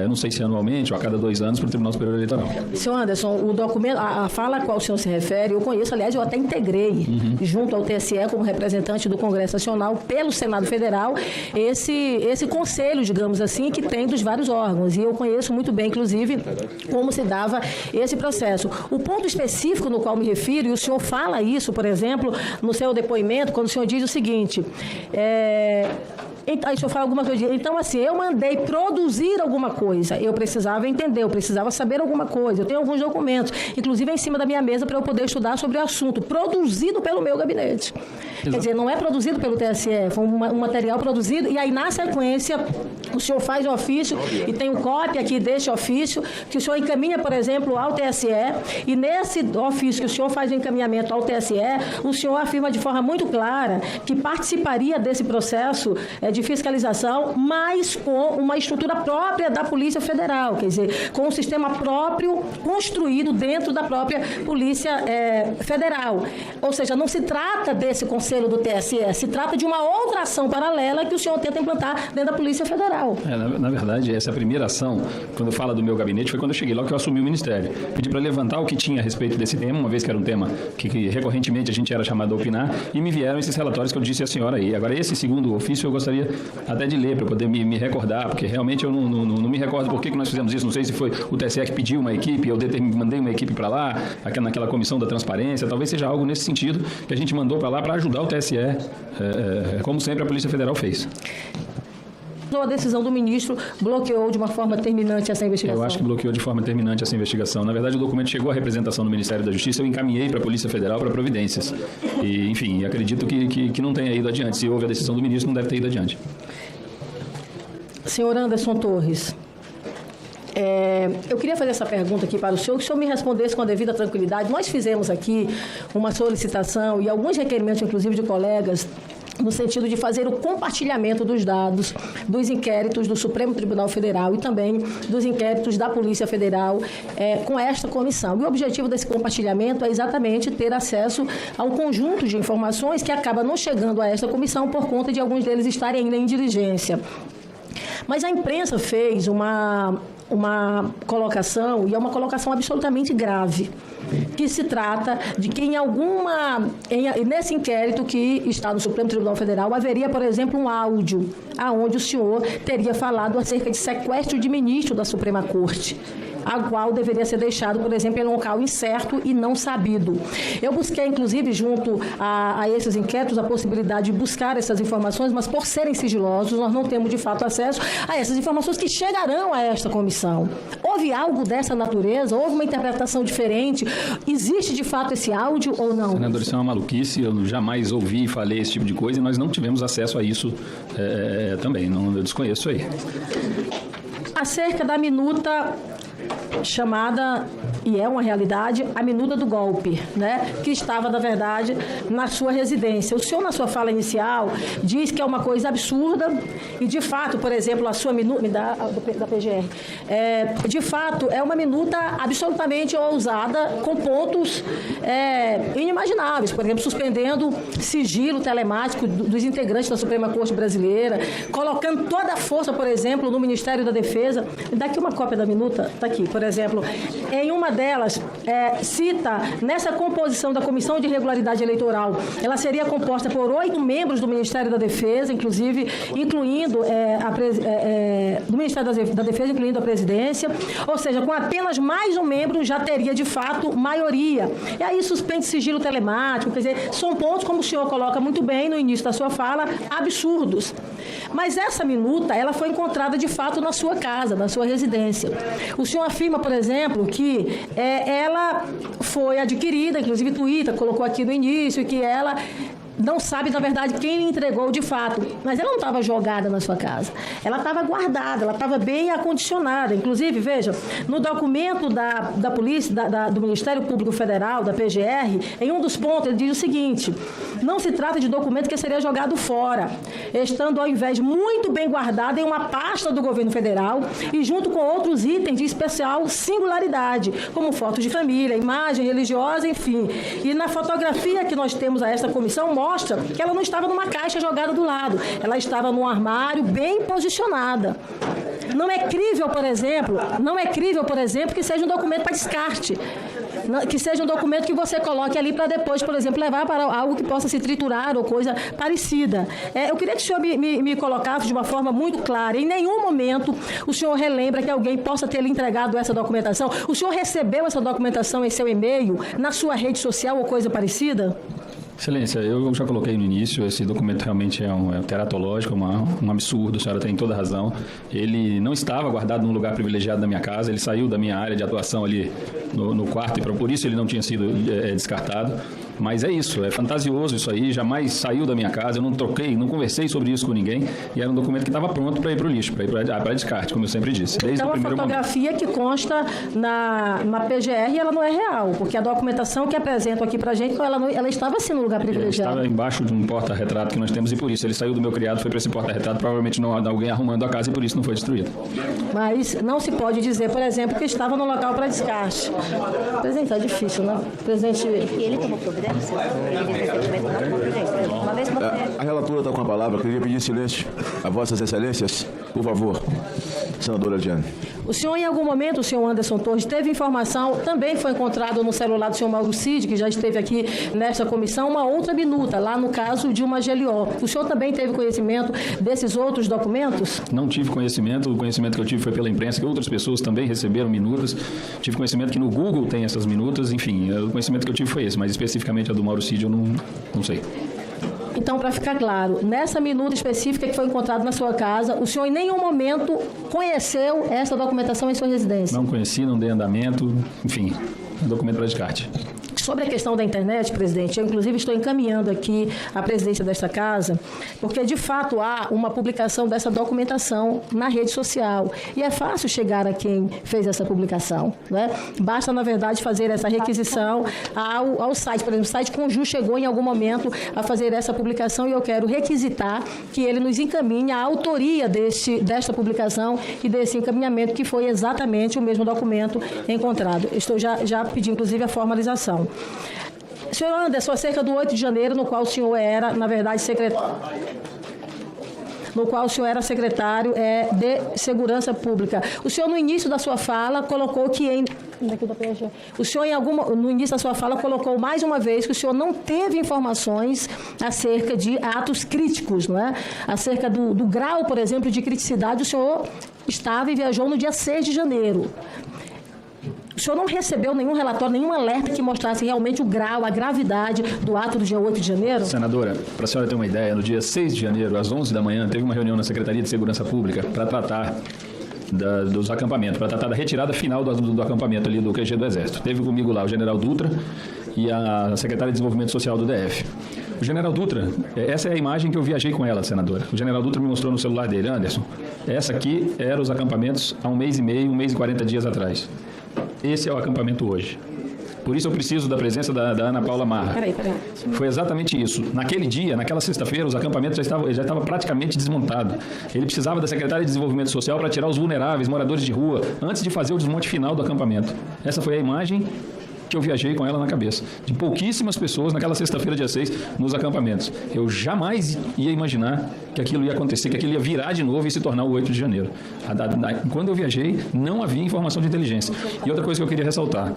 não sei se anualmente ou a cada 2 anos, para o Tribunal Superior Eleitoral. Senhor Anderson, o documento, a fala a qual o senhor se refere, eu conheço, aliás, eu até integrei junto ao TSE como representante do Congresso Nacional pelo Senado Federal esse conselho, digamos assim, que tem dos vários órgãos, e eu conheço muito bem, inclusive, como se dava esse processo. O ponto específico no qual me refiro, e o senhor fala isso, por exemplo, no seu depoimento, quando o senhor diz o seguinte... Aí o senhor fala alguma coisa. Então, assim, eu mandei produzir alguma coisa. Eu precisava entender, eu precisava saber alguma coisa. Eu tenho alguns documentos, inclusive em cima da minha mesa, para eu poder estudar sobre o assunto, produzido pelo meu gabinete. Exato. Quer dizer, não é produzido pelo TSE, foi um material produzido, e aí, na sequência, o senhor faz o ofício, e tem um cópia aqui deste ofício, que o senhor encaminha, por exemplo, ao TSE, e nesse ofício que o senhor faz o encaminhamento ao TSE, o senhor afirma de forma muito clara que participaria desse processo de fiscalização, mas com uma estrutura própria da Polícia Federal, quer dizer, com um sistema próprio construído dentro da própria Polícia Federal. Ou seja, não se trata desse conselho do TSE, se trata de uma outra ação paralela que o senhor tenta implantar dentro da Polícia Federal. Na verdade, essa primeira ação, quando fala do meu gabinete, foi quando eu cheguei lá que eu assumi o Ministério. Pedi para levantar o que tinha a respeito desse tema, uma vez que era um tema que recorrentemente a gente era chamado a opinar, e me vieram esses relatórios que eu disse à senhora aí. Agora, esse segundo ofício eu gostaria até de ler, para poder me recordar, porque realmente eu não me recordo por que nós fizemos isso. Não sei se foi o TSE que pediu uma equipe, eu mandei uma equipe para lá, naquela comissão da transparência, talvez seja algo nesse sentido que a gente mandou para lá para ajudar o TSE, como sempre a Polícia Federal fez. A decisão do ministro bloqueou de uma forma terminante essa investigação? Eu acho que bloqueou de forma terminante essa investigação. Na verdade, o documento chegou à representação do Ministério da Justiça, eu encaminhei para a Polícia Federal para providências. E, enfim, acredito que não tenha ido adiante. Se houve a decisão do ministro, não deve ter ido adiante. Senhor Anderson Torres, eu queria fazer essa pergunta aqui para o senhor, que o senhor me respondesse com a devida tranquilidade. Nós fizemos aqui uma solicitação e alguns requerimentos, inclusive de colegas, no sentido de fazer o compartilhamento dos dados dos inquéritos do Supremo Tribunal Federal e também dos inquéritos da Polícia Federal com esta comissão. E o objetivo desse compartilhamento é exatamente ter acesso a um conjunto de informações que acaba não chegando a esta comissão por conta de alguns deles estarem ainda em diligência. Mas a imprensa fez uma colocação, e é uma colocação absolutamente grave, que se trata de que nesse inquérito que está no Supremo Tribunal Federal, haveria, por exemplo, um áudio aonde o senhor teria falado acerca de sequestro de ministro da Suprema Corte, a qual deveria ser deixado, por exemplo, em local incerto e não sabido. Eu busquei, inclusive, junto a esses inquéritos, a possibilidade de buscar essas informações, mas por serem sigilosos, nós não temos, de fato, acesso a essas informações que chegarão a esta comissão. Houve algo dessa natureza? Houve uma interpretação diferente? Existe, de fato, esse áudio ou não? Senador, isso é uma maluquice, eu jamais ouvi e falei esse tipo de coisa e nós não tivemos acesso a isso também, eu desconheço aí. Acerca da minuta chamada, e é uma realidade, a minuta do golpe, né? Que estava, na verdade, na sua residência. O senhor, na sua fala inicial, diz que é uma coisa absurda e, de fato, por exemplo, a sua minuta da PGR, de fato, é uma minuta absolutamente ousada, com pontos inimagináveis, por exemplo, suspendendo sigilo telemático dos integrantes da Suprema Corte Brasileira, colocando toda a força, por exemplo, no Ministério da Defesa. Daqui uma cópia da minuta, está aqui, por exemplo, em uma delas, cita, nessa composição da Comissão de Regularidade Eleitoral, ela seria composta por 8 membros do Ministério da Defesa, inclusive, incluindo do Ministério da Defesa, incluindo a presidência, ou seja, com apenas mais um membro já teria, de fato, maioria. E aí suspende sigilo telemático, quer dizer, são pontos, como o senhor coloca muito bem no início da sua fala, absurdos. Mas essa minuta, ela foi encontrada, de fato, na sua casa, na sua residência. O senhor afirma, por exemplo, que ela foi adquirida, inclusive Twitter colocou aqui no início, que ela não sabe, na verdade, quem lhe entregou de fato. Mas ela não estava jogada na sua casa. Ela estava guardada, ela estava bem acondicionada. Inclusive, veja, no documento da polícia, do Ministério Público Federal, da PGR, em um dos pontos, ele diz o seguinte: não se trata de documento que seria jogado fora, estando, ao invés, muito bem guardado em uma pasta do governo federal e junto com outros itens de especial singularidade, como fotos de família, imagem religiosa, enfim. E na fotografia que nós temos a esta comissão, mostra que ela não estava numa caixa jogada do lado, ela estava num armário bem posicionada. Não é crível, por exemplo, que seja um documento para descarte, que seja um documento que você coloque ali para depois, por exemplo, levar para algo que possa se triturar ou coisa parecida. Eu queria que o senhor me colocasse de uma forma muito clara. Em nenhum momento o senhor relembra que alguém possa ter lhe entregado essa documentação. O senhor recebeu essa documentação em seu e-mail, na sua rede social ou coisa parecida? Excelência, eu já coloquei no início, esse documento realmente é um teratológico, um absurdo, a senhora tem toda a razão. Ele não estava guardado num lugar privilegiado da minha casa, ele saiu da minha área de atuação ali no quarto, e por isso ele não tinha sido descartado. Mas é isso, é fantasioso isso aí, jamais saiu da minha casa, eu não troquei, não conversei sobre isso com ninguém, e era um documento que estava pronto para ir para o lixo, para descarte, como eu sempre disse. Então a fotografia que consta na PGR, ela não é real, porque a documentação que apresentam aqui para a gente, ela estava assim no lugar privilegiado. Estava embaixo de um porta-retrato que nós temos, e por isso ele saiu do meu criado, foi para esse porta-retrato, provavelmente não alguém arrumando a casa, e por isso não foi destruído. Mas não se pode dizer, por exemplo, que estava no local para descarte. Presidente, está difícil, né? Presidente... E ele tomou providência? A relatora está com a palavra. Queria pedir silêncio a Vossas Excelências, por favor. Senadora Diane. O senhor, em algum momento, o senhor Anderson Torres, teve informação, também foi encontrado no celular do senhor Mauro Cid, que já esteve aqui nesta comissão, uma outra minuta, lá no caso de uma GLO. O senhor também teve conhecimento desses outros documentos? Não tive conhecimento, o conhecimento que eu tive foi pela imprensa, que outras pessoas também receberam minutas. Tive conhecimento que no Google tem essas minutas, enfim, o conhecimento que eu tive foi esse, mas especificamente a do Mauro Cid eu não sei. Então, para ficar claro, nessa minuta específica que foi encontrada na sua casa, o senhor em nenhum momento conheceu essa documentação em sua residência? Não conheci, não dei andamento, enfim, documento para descarte. Sobre a questão da internet, presidente, eu inclusive estou encaminhando aqui a presidência desta casa, porque de fato há uma publicação dessa documentação na rede social. E é fácil chegar a quem fez essa publicação, né? Basta, na verdade, fazer essa requisição ao site. Por exemplo, o site Conju chegou em algum momento a fazer essa publicação e eu quero requisitar que ele nos encaminhe a autoria desta publicação e desse encaminhamento, que foi exatamente o mesmo documento encontrado. Estou já pedi, inclusive, a formalização. Senhor Anderson, acerca do 8 de janeiro, no qual o senhor era, na verdade, secretário... no qual o senhor era secretário de Segurança Pública. O senhor, no início da sua fala, colocou que o senhor, no início da sua fala, colocou mais uma vez que o senhor não teve informações acerca de atos críticos, não é? Acerca do grau, por exemplo, de criticidade. O senhor estava e viajou no dia 6 de janeiro. O senhor não recebeu nenhum relatório, nenhum alerta que mostrasse realmente o grau, a gravidade do ato do dia 8 de janeiro? Senadora, para a senhora ter uma ideia, no dia 6 de janeiro, às 11 da manhã, teve uma reunião na Secretaria de Segurança Pública para tratar dos acampamentos, para tratar da retirada final do acampamento ali do QG do Exército. Teve comigo lá o general Dutra e a secretária de Desenvolvimento Social do DF. O general Dutra, essa é a imagem que eu viajei com ela, senadora. O general Dutra me mostrou no celular dele, Anderson, essa aqui eram os acampamentos há 1 mês e meio, 1 mês e 40 dias atrás. Esse é o acampamento hoje. Por isso eu preciso da presença da Ana Paula Marra. Peraí. Foi exatamente isso. Naquele dia, naquela sexta-feira, os acampamentos já estavam praticamente desmontados. Ele precisava da secretária de Desenvolvimento Social para tirar os vulneráveis, moradores de rua, antes de fazer o desmonte final do acampamento. Essa foi a imagem que eu viajei com ela na cabeça, de pouquíssimas pessoas naquela sexta-feira, dia 6, nos acampamentos. Eu jamais ia imaginar que aquilo ia acontecer, que aquilo ia virar de novo e se tornar o 8 de janeiro. Quando eu viajei, não havia informação de inteligência. E outra coisa que eu queria ressaltar,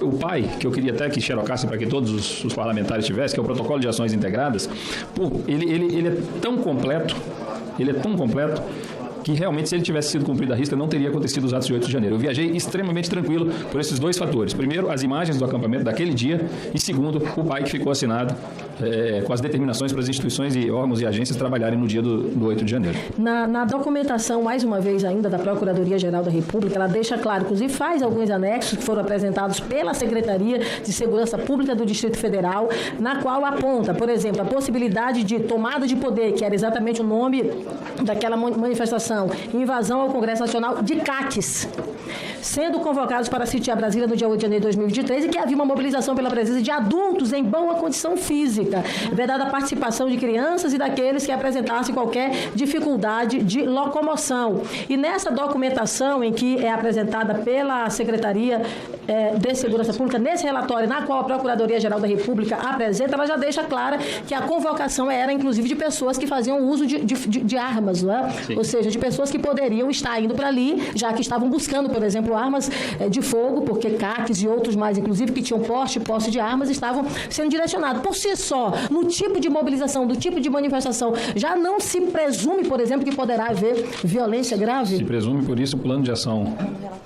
o PAI, que eu queria até que xerocasse para que todos os parlamentares tivessem, que é o Protocolo de Ações Integradas, ele é tão completo, que realmente, se ele tivesse sido cumprido à risca, não teria acontecido os atos de 8 de janeiro. Eu viajei extremamente tranquilo por esses dois fatores. Primeiro, as imagens do acampamento daquele dia e, segundo, o PAI que ficou assinado com as determinações para as instituições e órgãos e agências trabalharem no dia do 8 de janeiro. Na documentação, mais uma vez ainda, da Procuradoria-Geral da República, ela deixa claro, inclusive faz alguns anexos que foram apresentados pela Secretaria de Segurança Pública do Distrito Federal, na qual aponta, por exemplo, a possibilidade de tomada de poder, que era exatamente o nome daquela manifestação, invasão ao Congresso Nacional de CACs, sendo convocados para sitiar Brasília no dia 8 de janeiro de 2023 e que havia uma mobilização pela presença de adultos em boa condição física, vedada a participação de crianças e daqueles que apresentassem qualquer dificuldade de locomoção. E nessa documentação em que é apresentada pela Secretaria de Segurança Pública, nesse relatório na qual a Procuradoria-Geral da República apresenta, ela já deixa clara que a convocação era, inclusive, de pessoas que faziam uso de armas, não é? Ou seja, de pessoas que poderiam estar indo para ali, já que estavam buscando, por exemplo, armas de fogo, porque CACs e outros mais, inclusive, que tinham posse de armas, estavam sendo direcionados. Por si só, no tipo de mobilização, do tipo de manifestação, já não se presume, por exemplo, que poderá haver violência grave? Se presume, por isso, o plano de ação,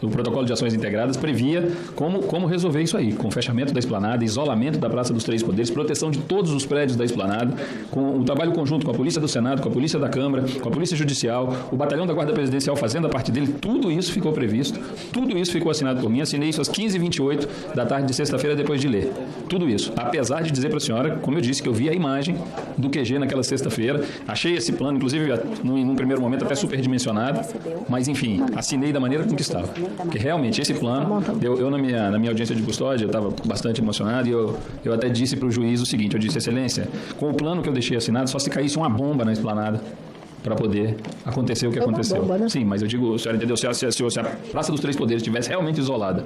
o protocolo de ações integradas previa como resolver isso aí, com fechamento da esplanada, isolamento da Praça dos Três Poderes, proteção de todos os prédios da esplanada, com o trabalho conjunto com a Polícia do Senado, com a Polícia da Câmara, com a Polícia Judicial, o Batalhão da Guarda Presidencial fazendo a parte dele, tudo isso ficou previsto, tudo isso ficou assinado por mim, assinei isso às 15h28 da tarde de sexta-feira depois de ler. Tudo isso, apesar de dizer para a senhora, como eu disse, que eu vi a imagem do QG naquela sexta-feira, achei esse plano, inclusive, num primeiro momento até superdimensionado, mas enfim, assinei da maneira como que estava. Porque realmente, esse plano, eu na minha audiência de custódia, eu estava bastante emocionado e eu até disse para o juiz o seguinte, eu disse, Excelência, com o plano que eu deixei assinado, só se caísse uma bomba na esplanada para poder acontecer o que aconteceu. Bomba, né? Sim, mas eu digo, a senhora entendeu, se a Praça dos Três Poderes estivesse realmente isolada,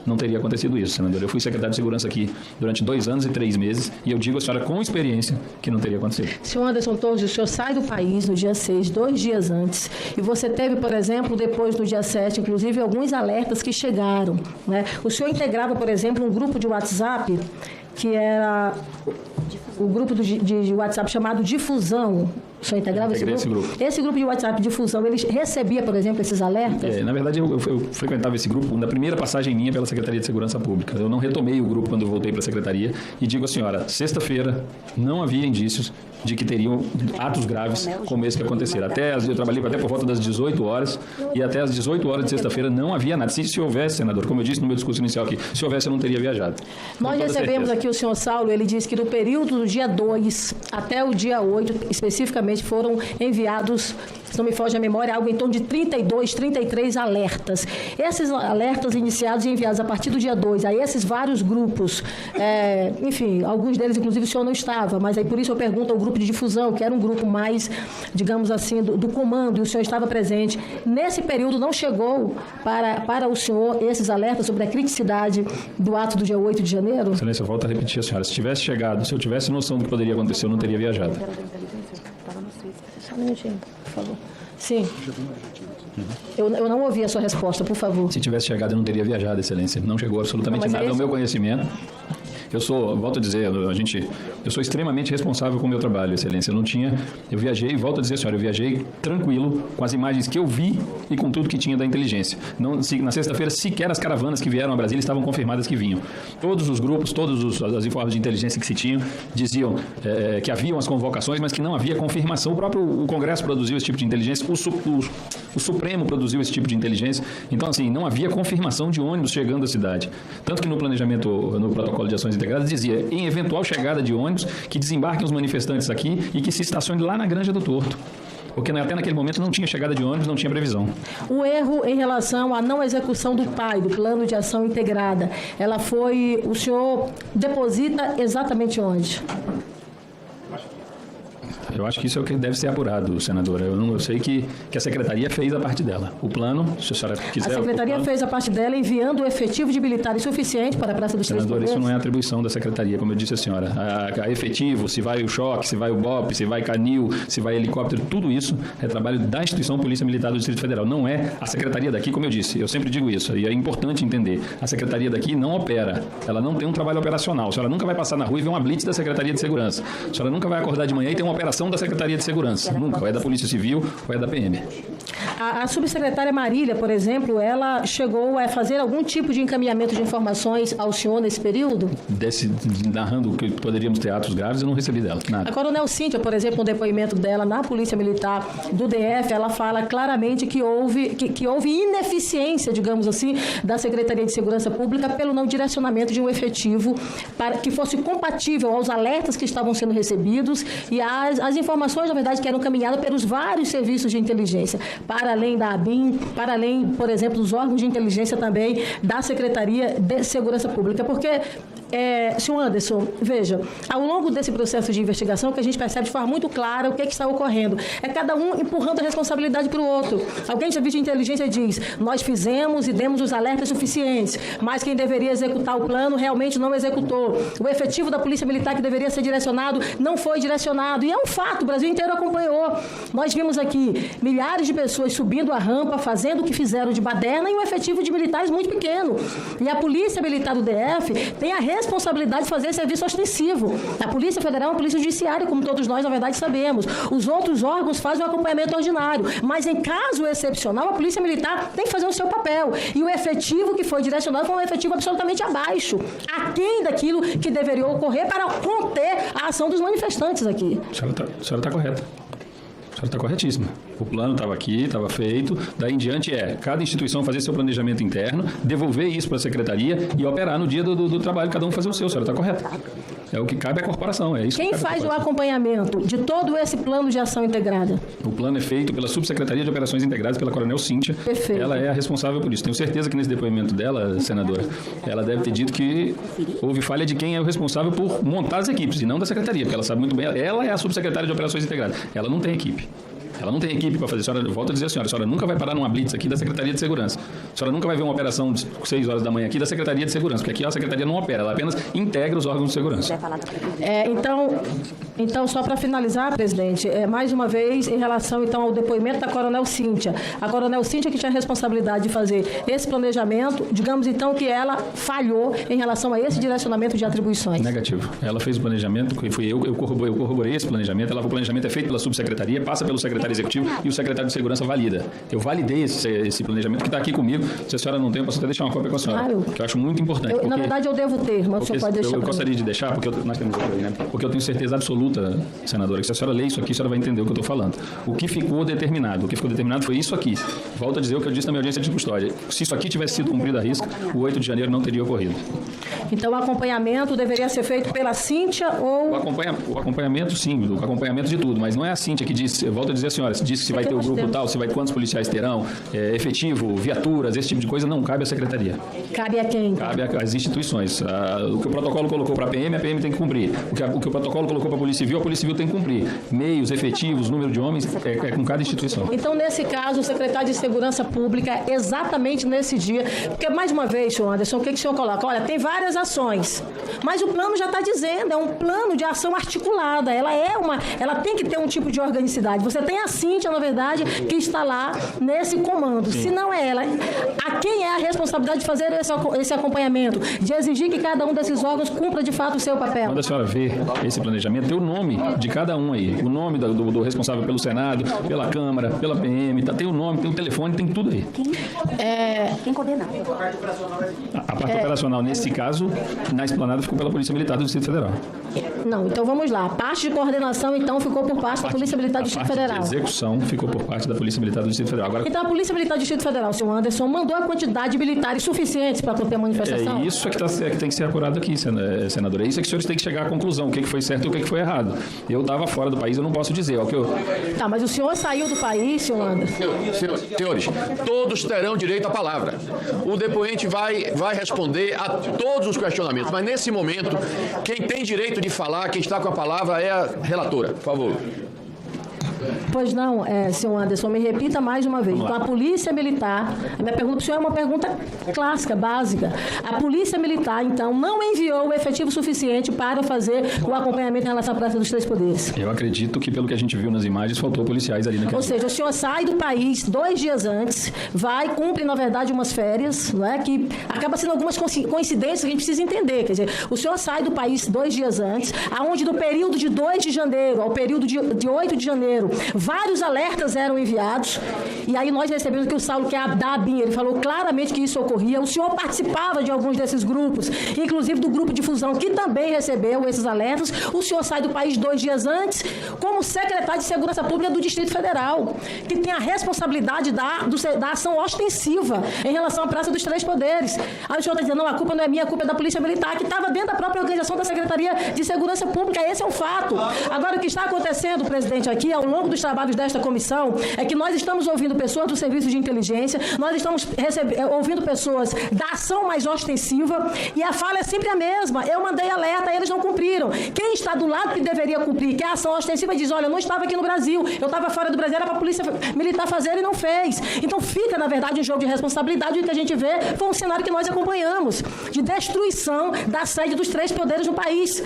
não teria acontecido isso, senador. Eu fui secretário de Segurança aqui durante 2 anos e 3 meses e eu digo à senhora com experiência que não teria acontecido. Senhor Anderson Torres, o senhor sai do país no dia 6, 2 dias antes, e você teve, por exemplo, depois do dia 7, inclusive, alguns alertas que chegaram, né? O senhor integrava, por exemplo, um grupo de WhatsApp que era o grupo de WhatsApp chamado Difusão. O senhor integrava esse grupo? Esse grupo de WhatsApp Difusão, ele recebia, por exemplo, esses alertas? Na verdade, eu frequentava esse grupo na primeira passagem minha pela Secretaria de Segurança Pública. Eu não retomei o grupo quando eu voltei para a Secretaria e digo à senhora, sexta-feira não havia indícios de que teriam atos graves como esse que aconteceram. Eu trabalhei até por volta das 18 horas e até às 18 horas de sexta-feira não havia nada. Se houvesse, senador, como eu disse no meu discurso inicial aqui, se houvesse eu não teria viajado. Nós recebemos aqui o senhor Saulo, ele disse que no período do dia 2 até o dia 8, especificamente, foram enviados, se não me foge a memória, algo em torno de 32, 33 alertas. Esses alertas iniciados e enviados a partir do dia 2 a esses vários grupos, enfim, alguns deles, inclusive, o senhor não estava, mas aí por isso eu pergunto ao grupo de difusão, que era um grupo mais, digamos assim, do comando, e o senhor estava presente. Nesse período não chegou para o senhor esses alertas sobre a criticidade do ato do dia 8 de janeiro? Excelência, eu volto a repetir, senhora, se tivesse chegado, se eu tivesse noção do que poderia acontecer, eu não teria viajado. Um minutinho, por favor. Sim. Eu não ouvi a sua resposta, por favor. Se tivesse chegado, eu não teria viajado, Excelência. Não chegou absolutamente nada ao meu conhecimento. Volto a dizer, eu sou extremamente responsável com o meu trabalho, Excelência. Eu viajei, volto a dizer, senhora, eu viajei tranquilo com as imagens que eu vi e com tudo que tinha da inteligência. Na sexta-feira, sequer as caravanas que vieram a Brasília estavam confirmadas que vinham. Todos os grupos, as informes de inteligência que se tinham, diziam que haviam as convocações, mas que não havia confirmação. O próprio Congresso produziu esse tipo de inteligência, o Supremo produziu esse tipo de inteligência. Então, assim, não havia confirmação de ônibus chegando à cidade. Tanto que no planejamento, no protocolo de ações integradas, dizia, em eventual chegada de ônibus, que desembarquem os manifestantes aqui e que se estacione lá na Granja do Torto. Porque até naquele momento não tinha chegada de ônibus, não tinha previsão. O erro em relação à não execução do PAI, do Plano de Ação Integrada, o senhor deposita exatamente onde? Eu acho que isso é o que deve ser apurado, senadora. Eu sei que a Secretaria fez a parte dela. O plano, se a senhora quiser... A Secretaria fez a parte dela enviando o efetivo de militares suficiente para a Praça dos Três Poderes? Senadora, isso não é atribuição da Secretaria, como eu disse à senhora. A efetivo, se vai o choque, se vai o BOP, se vai canil, se vai helicóptero, tudo isso é trabalho da instituição Polícia Militar do Distrito Federal. Não é a Secretaria daqui, como eu disse. Eu sempre digo isso, e é importante entender. A Secretaria daqui não opera. Ela não tem um trabalho operacional. A senhora nunca vai passar na rua e ver uma blitz da Secretaria de Segurança. A senhora nunca vai acordar de manhã e ter uma operação da Secretaria de Segurança. Nunca. Ou é da Polícia Civil ou é da PM. A subsecretária Marília, por exemplo, ela chegou a fazer algum tipo de encaminhamento de informações ao senhor nesse período? Narrando que poderíamos ter atos graves, eu não recebi dela. Nada. A Coronel Cíntia, por exemplo, no depoimento dela na Polícia Militar do DF, ela fala claramente que houve ineficiência, digamos assim, da Secretaria de Segurança Pública pelo não direcionamento de um efetivo para que fosse compatível aos alertas que estavam sendo recebidos e as informações, na verdade, que eram caminhadas pelos vários serviços de inteligência, para além da ABIN, para além, por exemplo, dos órgãos de inteligência também da Secretaria de Segurança Pública. Porque, senhor Anderson, veja, ao longo desse processo de investigação, que a gente percebe de forma muito clara o que está ocorrendo. É cada um empurrando a responsabilidade para o outro. Alguém de serviço de inteligência diz, nós fizemos e demos os alertas suficientes, mas quem deveria executar o plano realmente não executou. O efetivo da Polícia Militar que deveria ser direcionado não foi direcionado. E é um fato, o Brasil inteiro acompanhou. Nós vimos aqui milhares de pessoas subindo a rampa, fazendo o que fizeram de baderna e um efetivo de militares muito pequeno. E a Polícia Militar do DF tem a responsabilidade de fazer serviço ostensivo. A Polícia Federal é uma polícia judiciária, como todos nós, na verdade, sabemos. Os outros órgãos fazem o acompanhamento ordinário. Mas, em caso excepcional, a Polícia Militar tem que fazer o seu papel. E o efetivo que foi direcionado foi um efetivo absolutamente abaixo, aquém daquilo que deveria ocorrer para conter a ação dos manifestantes aqui. A senhora está correta. A senhora está corretíssima. O plano estava aqui, estava feito. Daí em diante cada instituição fazer seu planejamento interno, devolver isso para a secretaria e operar no dia do trabalho, cada um fazer o seu. A senhora está correta. É o que cabe à corporação. É isso. Quem faz o acompanhamento de todo esse plano de ação integrada? O plano é feito pela Subsecretaria de Operações Integradas, pela Coronel Cíntia. Perfeito. Ela é a responsável por isso. Tenho certeza que nesse depoimento dela, senadora, ela deve ter dito que houve falha de quem é o responsável por montar as equipes, e não da secretaria, porque ela sabe muito bem. Ela é a Subsecretária de Operações Integradas. Ela não tem equipe. Ela não tem equipe para fazer. Eu volto a dizer a senhora nunca vai parar numa blitz aqui da Secretaria de Segurança. A senhora nunca vai ver uma operação de 6 horas da manhã aqui da Secretaria de Segurança, porque aqui a Secretaria não opera, ela apenas integra os órgãos de segurança. Então, só para finalizar, presidente, mais uma vez, em relação então ao depoimento da Coronel Cíntia. A Coronel Cíntia que tinha a responsabilidade de fazer esse planejamento, digamos então que ela falhou em relação a esse direcionamento de atribuições. Negativo. Ela fez o planejamento, eu corroborei esse planejamento, o planejamento é feito pela subsecretaria, passa pelo secretário executivo e o secretário de segurança valida. Eu validei esse planejamento que está aqui comigo. Se a senhora não tem, eu posso até deixar uma cópia com a senhora. Claro. Que eu acho muito importante. Na verdade, eu devo ter, mas o senhor pode deixar. Eu gostaria de deixar, porque nós temos outro aí, né? Porque eu tenho certeza absoluta, senadora, que se a senhora ler isso aqui, a senhora vai entender o que eu estou falando. O que ficou determinado? O que ficou determinado foi isso aqui. Volto a dizer o que eu disse na minha audiência de custódia. Se isso aqui tivesse sido cumprido à risca, o 8 de janeiro não teria ocorrido. Então, o acompanhamento deveria ser feito pela Cíntia ou... O acompanhamento, sim, o acompanhamento de tudo, mas não é a Cíntia que disse, eu volto a dizer a senhora, disse que se vai ter o grupo tal, se vai quantos policiais terão, efetivo, viaturas, esse tipo de coisa, não cabe à secretaria. Cabe a quem? Cabe às instituições. O que o protocolo colocou para a PM tem que cumprir. O que o protocolo colocou para a Polícia Civil tem que cumprir. Meios, efetivos, número de homens, é com cada instituição. Então, nesse caso, o secretário de Segurança Pública, exatamente nesse dia, porque, mais uma vez, senhor Anderson, o que o senhor coloca? Olha, tem várias ações. Mas o plano já está dizendo, é um plano de ação articulada. Ela tem que ter um tipo de organicidade. Você tem a Cíntia, na verdade, que está lá nesse comando. Sim. Se não é ela, a quem é a responsabilidade de fazer esse acompanhamento, de exigir que cada um desses órgãos cumpra de fato o seu papel? Quando a senhora vê esse planejamento, tem o nome de cada um aí. O nome do responsável pelo Senado, pela Câmara, pela PM, tem o nome, tem o telefone, tem tudo aí. Quem coordenava? A parte operacional, nesse caso, na esplanada ficou pela Polícia Militar do Distrito Federal. Não, então vamos lá. A parte de coordenação, então, ficou por parte da Polícia Militar do Distrito Federal. A parte de execução ficou por parte da Polícia Militar do Distrito Federal. Agora, então, a Polícia Militar do Distrito Federal, senhor Anderson, mandou a quantidade de militares suficientes para conter a manifestação? É isso que tem que ser apurado aqui, senadora. É isso que os senhores têm que chegar à conclusão, o que foi certo e o que foi errado. Eu estava fora do país, eu não posso dizer. Tá, mas o senhor saiu do país, senhor Anderson? Senhores, todos terão direito à palavra. O depoente vai responder a todos os questionamentos, mas nesse momento, quem tem direito de falar, quem está com a palavra é a relatora. Por favor. Pois não, senhor Anderson, me repita mais uma vez. Então, a Polícia Militar, a minha pergunta para o senhor é uma pergunta clássica, básica. A Polícia Militar, então, não enviou o efetivo suficiente para fazer o acompanhamento em relação à Praça dos Três Poderes? Eu acredito que, pelo que a gente viu nas imagens, faltou policiais ali naquela. Ou seja, o senhor sai do país 2 dias antes, cumpre, na verdade, umas férias, não é? Que acaba sendo algumas coincidências que a gente precisa entender. Quer dizer, o senhor sai do país 2 dias antes, aonde do período de 2 de janeiro ao período de 8 de janeiro, vários alertas eram enviados, e aí nós recebemos que o Saulo, que é da ABIN, ele falou claramente que isso ocorria. O senhor participava de alguns desses grupos, inclusive do grupo de fusão, que também recebeu esses alertas. O senhor sai do país 2 dias antes, como secretário de Segurança Pública do Distrito Federal, que tem a responsabilidade da ação ostensiva em relação à Praça dos Três Poderes. Aí o senhor está dizendo, não, a culpa não é minha, a culpa é da Polícia Militar, que estava dentro da própria organização da Secretaria de Segurança Pública. Esse é um fato. Agora, o que está acontecendo, presidente, aqui, ao longo dos trabalhos desta comissão, é que nós estamos ouvindo pessoas do serviço de inteligência, nós estamos ouvindo pessoas da ação mais ostensiva, e a fala é sempre a mesma. Eu mandei alerta, eles não cumpriram. Quem está do lado que deveria cumprir, que é a ação ostensiva, diz, olha, eu não estava aqui no Brasil, eu estava fora do Brasil, era para a Polícia Militar fazer e não fez. Então fica, na verdade, um jogo de responsabilidade, e o que a gente vê foi um cenário que nós acompanhamos, de destruição da sede dos três poderes no país,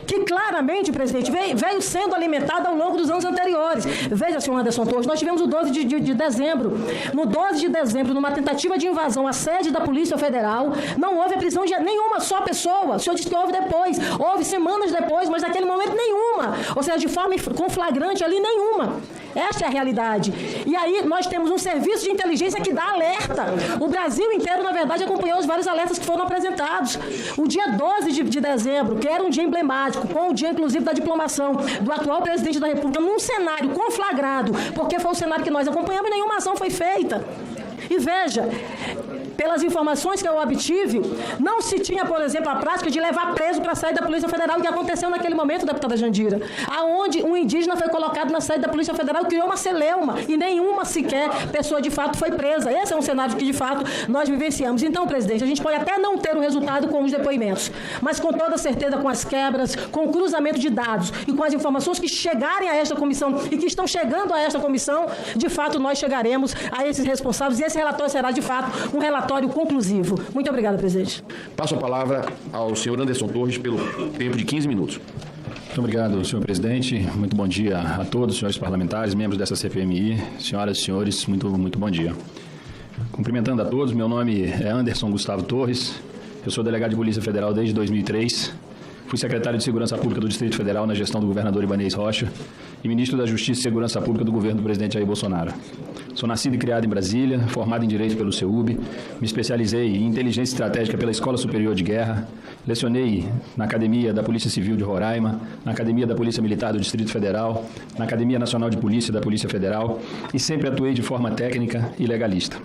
que claramente, presidente, veio sendo alimentada ao longo dos anos anteriores. Veja, senhor Anderson Torres, nós tivemos o 12 de dezembro. No 12 de dezembro, numa tentativa de invasão à sede da Polícia Federal, não houve a prisão de nenhuma só pessoa. O senhor disse que houve depois. Houve semanas depois, mas naquele momento nenhuma. Ou seja, de forma com flagrante ali, nenhuma. Esta é a realidade. E aí nós temos um serviço de inteligência que dá alerta. O Brasil inteiro, na verdade, acompanhou os vários alertas que foram apresentados. O dia 12 de dezembro, que era um dia emblemático, com o dia, inclusive, da diplomação do atual presidente da República, num cenário conflagrado, porque foi o cenário que nós acompanhamos e nenhuma ação foi feita. E veja, pelas informações que eu obtive, não se tinha, por exemplo, a prática de levar preso para a sede da Polícia Federal, o que aconteceu naquele momento, deputada Jandira, aonde um indígena foi colocado na sede da Polícia Federal e criou uma celeuma, e nenhuma sequer pessoa de fato foi presa. Esse é um cenário que de fato nós vivenciamos. Então, presidente, a gente pode até não ter o resultado com os depoimentos, mas com toda certeza, com as quebras, com o cruzamento de dados e com as informações que chegarem a esta comissão e que estão chegando a esta comissão, de fato nós chegaremos a esses responsáveis, e esse relatório será de fato um relatório conclusivo. Muito obrigada, presidente. Passo a palavra ao senhor Anderson Torres pelo tempo de 15 minutos. Muito obrigado, senhor presidente. Muito bom dia a todos, senhores parlamentares, membros dessa CPMI, senhoras e senhores, muito bom dia. Cumprimentando a todos, meu nome é Anderson Gustavo Torres, eu sou delegado de Polícia Federal desde 2003, fui secretário de Segurança Pública do Distrito Federal na gestão do governador Ibanez Rocha e ministro da Justiça e Segurança Pública do governo do presidente Jair Bolsonaro. Sou nascido e criado em Brasília, formado em Direito pelo CEUB, me especializei em Inteligência Estratégica pela Escola Superior de Guerra, lecionei na Academia da Polícia Civil de Roraima, na Academia da Polícia Militar do Distrito Federal, na Academia Nacional de Polícia da Polícia Federal e sempre atuei de forma técnica e legalista.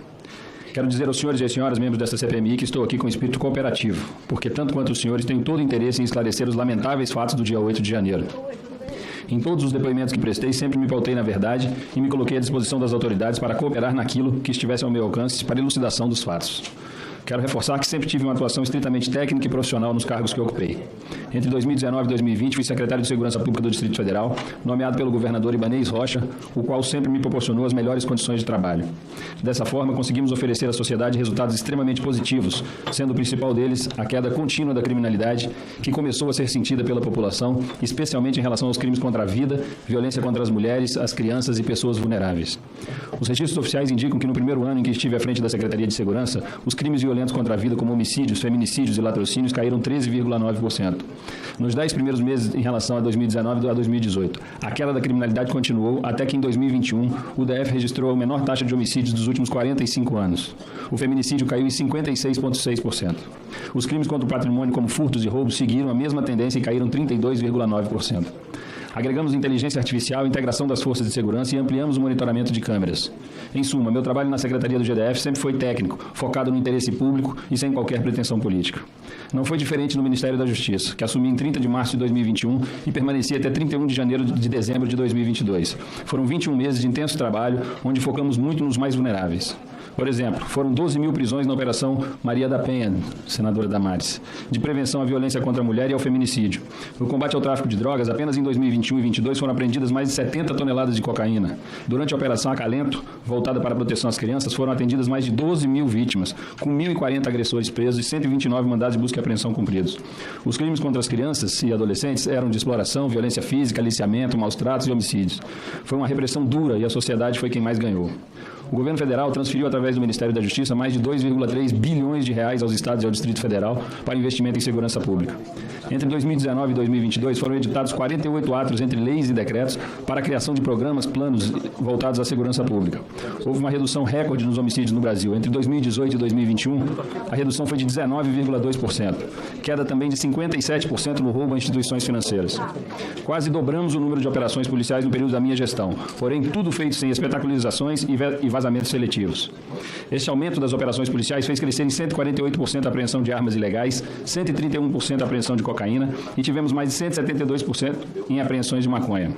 Quero dizer aos senhores e às senhoras membros desta CPMI que estou aqui com espírito cooperativo, porque tanto quanto os senhores tenho todo o interesse em esclarecer os lamentáveis fatos do dia 8 de janeiro. Em todos os depoimentos que prestei, sempre me pautei na verdade e me coloquei à disposição das autoridades para cooperar naquilo que estivesse ao meu alcance para a elucidação dos fatos. Quero reforçar que sempre tive uma atuação estritamente técnica e profissional nos cargos que ocupei. Entre 2019 e 2020, fui secretário de Segurança Pública do Distrito Federal, nomeado pelo governador Ibanez Rocha, o qual sempre me proporcionou as melhores condições de trabalho. Dessa forma, conseguimos oferecer à sociedade resultados extremamente positivos, sendo o principal deles a queda contínua da criminalidade, que começou a ser sentida pela população, especialmente em relação aos crimes contra a vida, violência contra as mulheres, as crianças e pessoas vulneráveis. Os registros oficiais indicam que no primeiro ano em que estive à frente da Secretaria de Segurança, os crimes violentos contra a vida, como homicídios, feminicídios e latrocínios, caíram 13,9%. Nos 10 primeiros meses em relação a 2019 a 2018, a queda da criminalidade continuou até que em 2021 o DF registrou a menor taxa de homicídios dos últimos 45 anos. O feminicídio caiu em 56,6%. Os crimes contra o patrimônio, como furtos e roubos, seguiram a mesma tendência e caíram 32,9%. Agregamos inteligência artificial, integração das forças de segurança e ampliamos o monitoramento de câmeras. Em suma, meu trabalho na Secretaria do GDF sempre foi técnico, focado no interesse público e sem qualquer pretensão política. Não foi diferente no Ministério da Justiça, que assumi em 30 de março de 2021 e permaneci até 31 de dezembro de 2022. Foram 21 meses de intenso trabalho, onde focamos muito nos mais vulneráveis. Por exemplo, foram 12 mil prisões na Operação Maria da Penha, senadora Damares, de prevenção à violência contra a mulher e ao feminicídio. No combate ao tráfico de drogas, apenas em 2021 e 2022 foram apreendidas mais de 70 toneladas de cocaína. Durante a Operação Acalento, voltada para a proteção às crianças, foram atendidas mais de 12 mil vítimas, com 1.040 agressores presos e 129 mandados de busca e apreensão cumpridos. Os crimes contra as crianças e adolescentes eram de exploração, violência física, aliciamento, maus tratos e homicídios. Foi uma repressão dura e a sociedade foi quem mais ganhou. O governo federal transferiu, através do Ministério da Justiça, mais de 2,3 bilhões de reais aos estados e ao Distrito Federal para investimento em segurança pública. Entre 2019 e 2022, foram editados 48 atos entre leis e decretos para a criação de programas, planos voltados à segurança pública. Houve uma redução recorde nos homicídios no Brasil. Entre 2018 e 2021, a redução foi de 19,2%. Queda também de 57% no roubo a instituições financeiras. Quase dobramos o número de operações policiais no período da minha gestão, porém tudo feito sem espetacularizações e vazamentos seletivos. Este aumento das operações policiais fez crescer em 148% a apreensão de armas ilegais, 131% a apreensão de cocaína e tivemos mais de 172% em apreensões de maconha.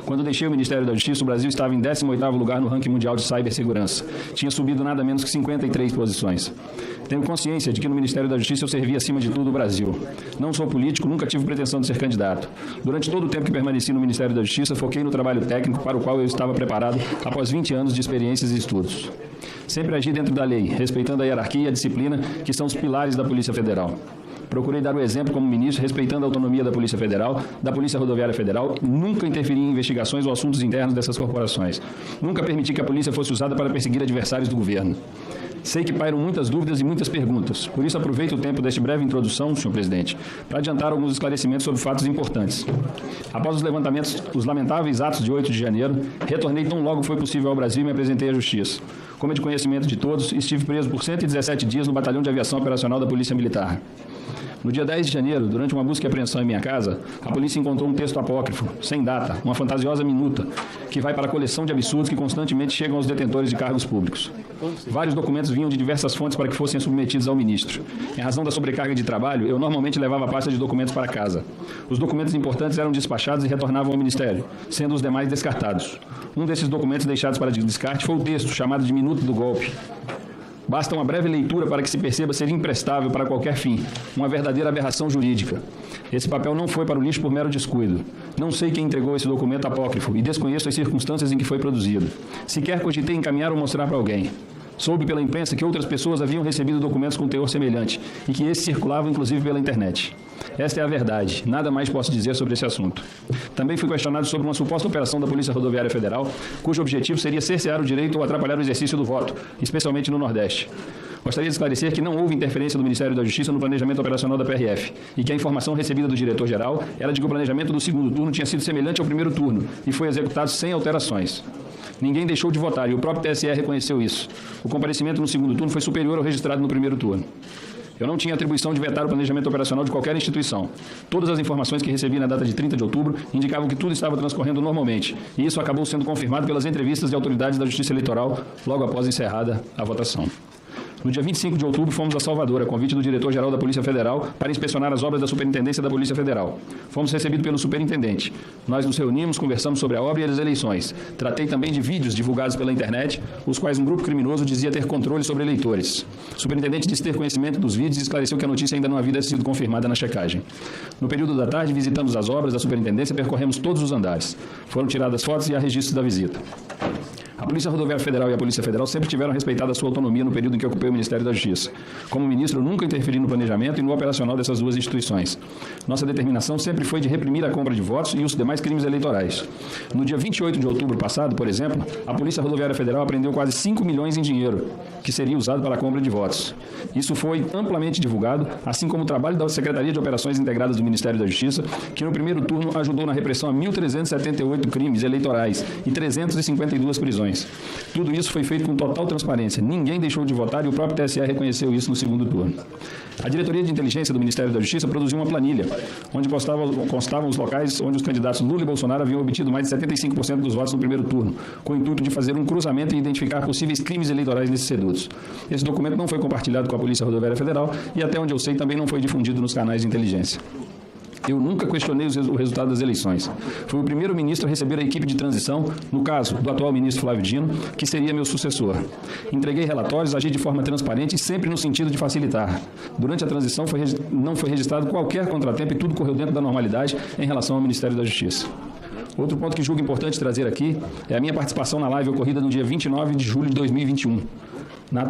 Quando deixei o Ministério da Justiça, o Brasil estava em 18º lugar no ranking mundial de cibersegurança. Tinha subido nada menos que 53 posições. Tenho consciência de que no Ministério da Justiça eu servi acima de tudo o Brasil. Não sou político, nunca tive pretensão de ser candidato. Durante todo o tempo que permaneci no Ministério da Justiça, foquei no trabalho técnico para o qual eu estava preparado após 20 anos de experiências e estudos. Sempre agi dentro da lei, respeitando a hierarquia e a disciplina, que são os pilares da Polícia Federal. Procurei dar o exemplo como ministro, respeitando a autonomia da Polícia Federal, da Polícia Rodoviária Federal, nunca interferi em investigações ou assuntos internos dessas corporações. Nunca permiti que a polícia fosse usada para perseguir adversários do governo. Sei que pairam muitas dúvidas e muitas perguntas. Por isso, aproveito o tempo desta breve introdução, senhor presidente, para adiantar alguns esclarecimentos sobre fatos importantes. Após os levantamentos, os lamentáveis atos de 8 de janeiro, retornei tão logo foi possível ao Brasil e me apresentei à Justiça. Como é de conhecimento de todos, estive preso por 117 dias no Batalhão de Aviação Operacional da Polícia Militar. No dia 10 de janeiro, durante uma busca e apreensão em minha casa, a polícia encontrou um texto apócrifo, sem data, uma fantasiosa minuta, que vai para a coleção de absurdos que constantemente chegam aos detentores de cargos públicos. Vários documentos vinham de diversas fontes para que fossem submetidos ao ministro. Em razão da sobrecarga de trabalho, eu normalmente levava a pasta de documentos para casa. Os documentos importantes eram despachados e retornavam ao ministério, sendo os demais descartados. Um desses documentos deixados para descarte foi o texto, chamado de Minuto do Golpe. Basta uma breve leitura para que se perceba ser imprestável para qualquer fim, uma verdadeira aberração jurídica. Esse papel não foi para o lixo por mero descuido. Não sei quem entregou esse documento apócrifo e desconheço as circunstâncias em que foi produzido. Sequer cogitei encaminhar ou mostrar para alguém. Soube pela imprensa que outras pessoas haviam recebido documentos com teor semelhante e que esses circulavam inclusive pela internet. Esta é a verdade. Nada mais posso dizer sobre esse assunto. Também fui questionado sobre uma suposta operação da Polícia Rodoviária Federal, cujo objetivo seria cercear o direito ou atrapalhar o exercício do voto, especialmente no Nordeste. Gostaria de esclarecer que não houve interferência do Ministério da Justiça no planejamento operacional da PRF e que a informação recebida do diretor-geral era de que o planejamento do segundo turno tinha sido semelhante ao primeiro turno e foi executado sem alterações. Ninguém deixou de votar e o próprio TSE reconheceu isso. O comparecimento no segundo turno foi superior ao registrado no primeiro turno. Eu não tinha atribuição de vetar o planejamento operacional de qualquer instituição. Todas as informações que recebi na data de 30 de outubro indicavam que tudo estava transcorrendo normalmente, e isso acabou sendo confirmado pelas entrevistas de autoridades da Justiça Eleitoral logo após encerrada a votação. No dia 25 de outubro, fomos a Salvador, a convite do diretor-geral da Polícia Federal, para inspecionar as obras da Superintendência da Polícia Federal. Fomos recebidos pelo superintendente. Nós nos reunimos, conversamos sobre a obra e as eleições. Tratei também de vídeos divulgados pela internet, os quais um grupo criminoso dizia ter controle sobre eleitores. O superintendente disse ter conhecimento dos vídeos e esclareceu que a notícia ainda não havia sido confirmada na checagem. No período da tarde, visitamos as obras da superintendência e percorremos todos os andares. Foram tiradas fotos e há registros da visita. A Polícia Rodoviária Federal e a Polícia Federal sempre tiveram respeitado a sua autonomia no período em que ocupei o Ministério da Justiça. Como ministro, eu nunca interferi no planejamento e no operacional dessas duas instituições. Nossa determinação sempre foi de reprimir a compra de votos e os demais crimes eleitorais. No dia 28 de outubro passado, por exemplo, a Polícia Rodoviária Federal apreendeu quase 5 milhões em dinheiro, que seria usado para a compra de votos. Isso foi amplamente divulgado, assim como o trabalho da Secretaria de Operações Integradas do Ministério da Justiça, que no primeiro turno ajudou na repressão a 1.378 crimes eleitorais e 352 prisões. Tudo isso foi feito com total transparência. Ninguém deixou de votar e o próprio TSE reconheceu isso no segundo turno. A Diretoria de Inteligência do Ministério da Justiça produziu uma planilha, onde constavam os locais onde os candidatos Lula e Bolsonaro haviam obtido mais de 75% dos votos no primeiro turno, com o intuito de fazer um cruzamento e identificar possíveis crimes eleitorais nesses redutos. Esse documento não foi compartilhado com a Polícia Rodoviária Federal e, até onde eu sei, também não foi difundido nos canais de inteligência. Eu nunca questionei o resultado das eleições. Fui o primeiro ministro a receber a equipe de transição, no caso do atual ministro Flávio Dino, que seria meu sucessor. Entreguei relatórios, agi de forma transparente e sempre no sentido de facilitar. Durante a transição não foi registrado qualquer contratempo e tudo correu dentro da normalidade em relação ao Ministério da Justiça. Outro ponto que julgo importante trazer aqui é a minha participação na live ocorrida no dia 29 de julho de 2021, na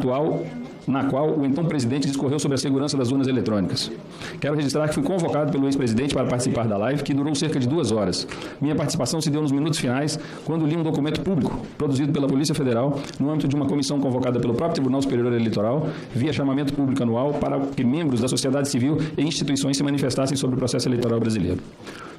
qual o então presidente discorreu sobre a segurança das urnas eletrônicas. Quero registrar que fui convocado pelo ex-presidente para participar da live, que durou cerca de 2 horas. Minha participação se deu nos minutos finais, quando li um documento público, produzido pela Polícia Federal, no âmbito de uma comissão convocada pelo próprio Tribunal Superior Eleitoral, via chamamento público anual para que membros da sociedade civil e instituições se manifestassem sobre o processo eleitoral brasileiro.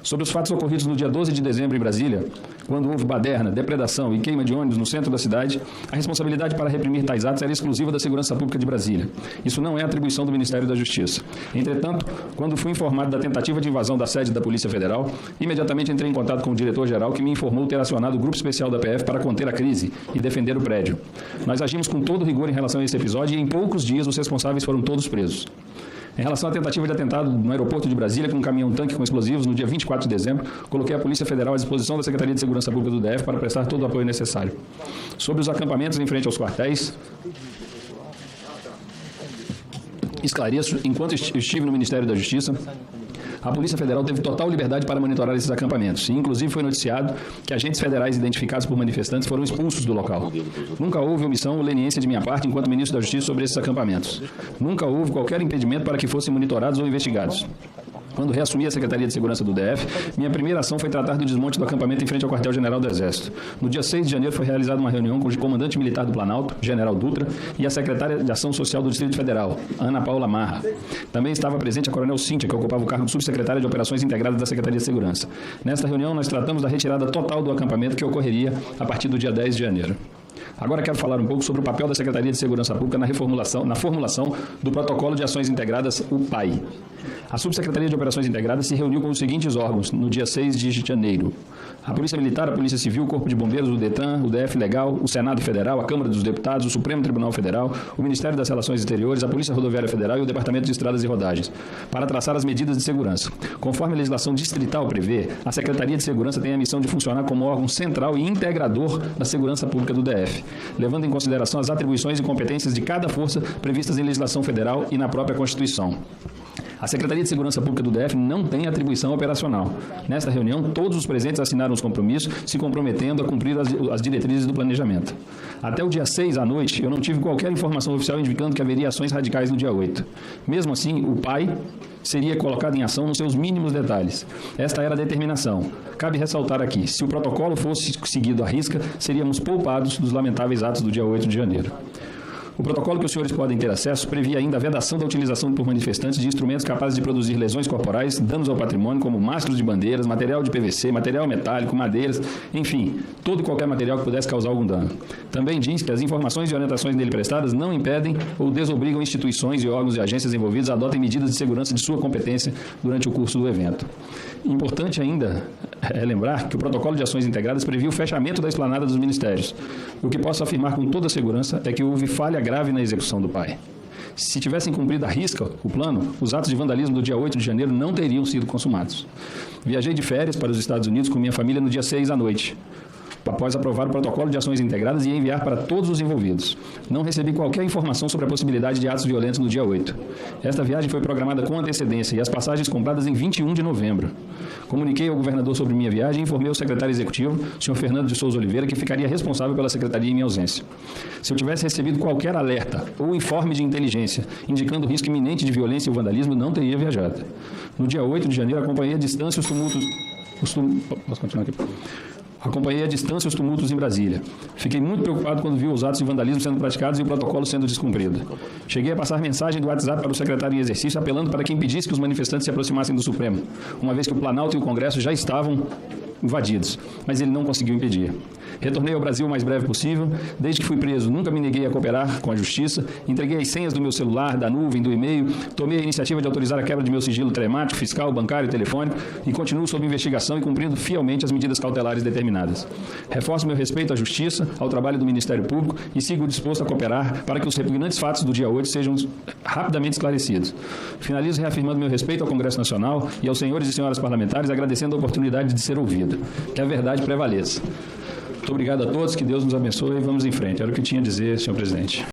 Sobre os fatos ocorridos no dia 12 de dezembro em Brasília, quando houve baderna, depredação e queima de ônibus no centro da cidade, a responsabilidade para reprimir tais atos era exclusiva da Segurança Pública de Brasília. Isso não é atribuição do Ministério da Justiça. Entretanto, quando fui informado da tentativa de invasão da sede da Polícia Federal, imediatamente entrei em contato com o diretor-geral, que me informou ter acionado o Grupo Especial da PF para conter a crise e defender o prédio. Nós agimos com todo rigor em relação a esse episódio e em poucos dias os responsáveis foram todos presos. Em relação à tentativa de atentado no aeroporto de Brasília com um caminhão-tanque com explosivos, no dia 24 de dezembro, coloquei a Polícia Federal à disposição da Secretaria de Segurança Pública do DF para prestar todo o apoio necessário. Sobre os acampamentos em frente aos quartéis, esclareço, enquanto estive no Ministério da Justiça, a Polícia Federal teve total liberdade para monitorar esses acampamentos. E, inclusive, foi noticiado que agentes federais identificados por manifestantes foram expulsos do local. Nunca houve omissão ou leniência de minha parte enquanto ministro da Justiça sobre esses acampamentos. Nunca houve qualquer impedimento para que fossem monitorados ou investigados. Quando reassumi a Secretaria de Segurança do DF, minha primeira ação foi tratar do desmonte do acampamento em frente ao Quartel-General do Exército. No dia 6 de janeiro foi realizada uma reunião com o comandante militar do Planalto, General Dutra, e a secretária de Ação Social do Distrito Federal, Ana Paula Marra. Também estava presente a Coronel Cíntia, que ocupava o cargo de subsecretária de Operações Integradas da Secretaria de Segurança. Nesta reunião, nós tratamos da retirada total do acampamento que ocorreria a partir do dia 10 de janeiro. Agora quero falar um pouco sobre o papel da Secretaria de Segurança Pública na formulação do Protocolo de Ações Integradas, o PAI. A Subsecretaria de Operações Integradas se reuniu com os seguintes órgãos no dia 6 de janeiro. A Polícia Militar, a Polícia Civil, o Corpo de Bombeiros, o DETRAN, o DF Legal, o Senado Federal, a Câmara dos Deputados, o Supremo Tribunal Federal, o Ministério das Relações Exteriores, a Polícia Rodoviária Federal e o Departamento de Estradas e Rodagens, para traçar as medidas de segurança. Conforme a legislação distrital prevê, a Secretaria de Segurança tem a missão de funcionar como órgão central e integrador da segurança pública do DF, levando em consideração as atribuições e competências de cada força previstas em legislação federal e na própria Constituição. A Secretaria de Segurança Pública do DF não tem atribuição operacional. Nesta reunião, todos os presentes assinaram os compromissos, se comprometendo a cumprir as diretrizes do planejamento. Até o dia 6 à noite, eu não tive qualquer informação oficial indicando que haveria ações radicais no dia 8. Mesmo assim, o PAI seria colocado em ação nos seus mínimos detalhes. Esta era a determinação. Cabe ressaltar aqui, se o protocolo fosse seguido à risca, seríamos poupados dos lamentáveis atos do dia 8 de janeiro. O protocolo que os senhores podem ter acesso previa ainda a vedação da utilização por manifestantes de instrumentos capazes de produzir lesões corporais, danos ao patrimônio, como mastros de bandeiras, material de PVC, material metálico, madeiras, enfim, todo e qualquer material que pudesse causar algum dano. Também diz que as informações e orientações nele prestadas não impedem ou desobrigam instituições e órgãos e agências envolvidos a adotarem medidas de segurança de sua competência durante o curso do evento. Importante ainda é lembrar que o protocolo de ações integradas previa o fechamento da esplanada dos ministérios. O que posso afirmar com toda segurança é que houve falha grave na execução do pai. Se tivessem cumprido à risca o plano, os atos de vandalismo do dia 8 de janeiro não teriam sido consumados. Viajei de férias para os Estados Unidos com minha família no dia 6 à noite, após aprovar o protocolo de ações integradas e enviar para todos os envolvidos. Não recebi qualquer informação sobre a possibilidade de atos violentos no dia 8. Esta viagem foi programada com antecedência e as passagens compradas em 21 de novembro. Comuniquei ao governador sobre minha viagem e informei o secretário executivo, senhor Fernando de Souza Oliveira, que ficaria responsável pela secretaria em minha ausência. Se eu tivesse recebido qualquer alerta ou informe de inteligência indicando risco iminente de violência e vandalismo, não teria viajado. No dia 8 de janeiro, acompanhei à distância os tumultos... Posso continuar aqui? Acompanhei à distância os tumultos em Brasília. Fiquei muito preocupado quando vi os atos de vandalismo sendo praticados e o protocolo sendo descumprido. Cheguei a passar mensagem do WhatsApp para o secretário em exercício, apelando para que impedisse que os manifestantes se aproximassem do Supremo, uma vez que o Planalto e o Congresso já estavam invadidos, mas ele não conseguiu impedir. Retornei ao Brasil o mais breve possível. Desde que fui preso, nunca me neguei a cooperar com a Justiça. Entreguei as senhas do meu celular, da nuvem, do e-mail. Tomei a iniciativa de autorizar a quebra de meu sigilo telemático, fiscal, bancário e telefônico e continuo sob investigação e cumprindo fielmente as medidas cautelares determinadas. Reforço meu respeito à Justiça, ao trabalho do Ministério Público e sigo disposto a cooperar para que os repugnantes fatos do dia 8 sejam rapidamente esclarecidos. Finalizo reafirmando meu respeito ao Congresso Nacional e aos senhores e senhoras parlamentares, agradecendo a oportunidade de ser ouvido. Que a verdade prevaleça. Muito obrigado a todos, que Deus nos abençoe e vamos em frente. Era o que eu tinha a dizer, senhor presidente.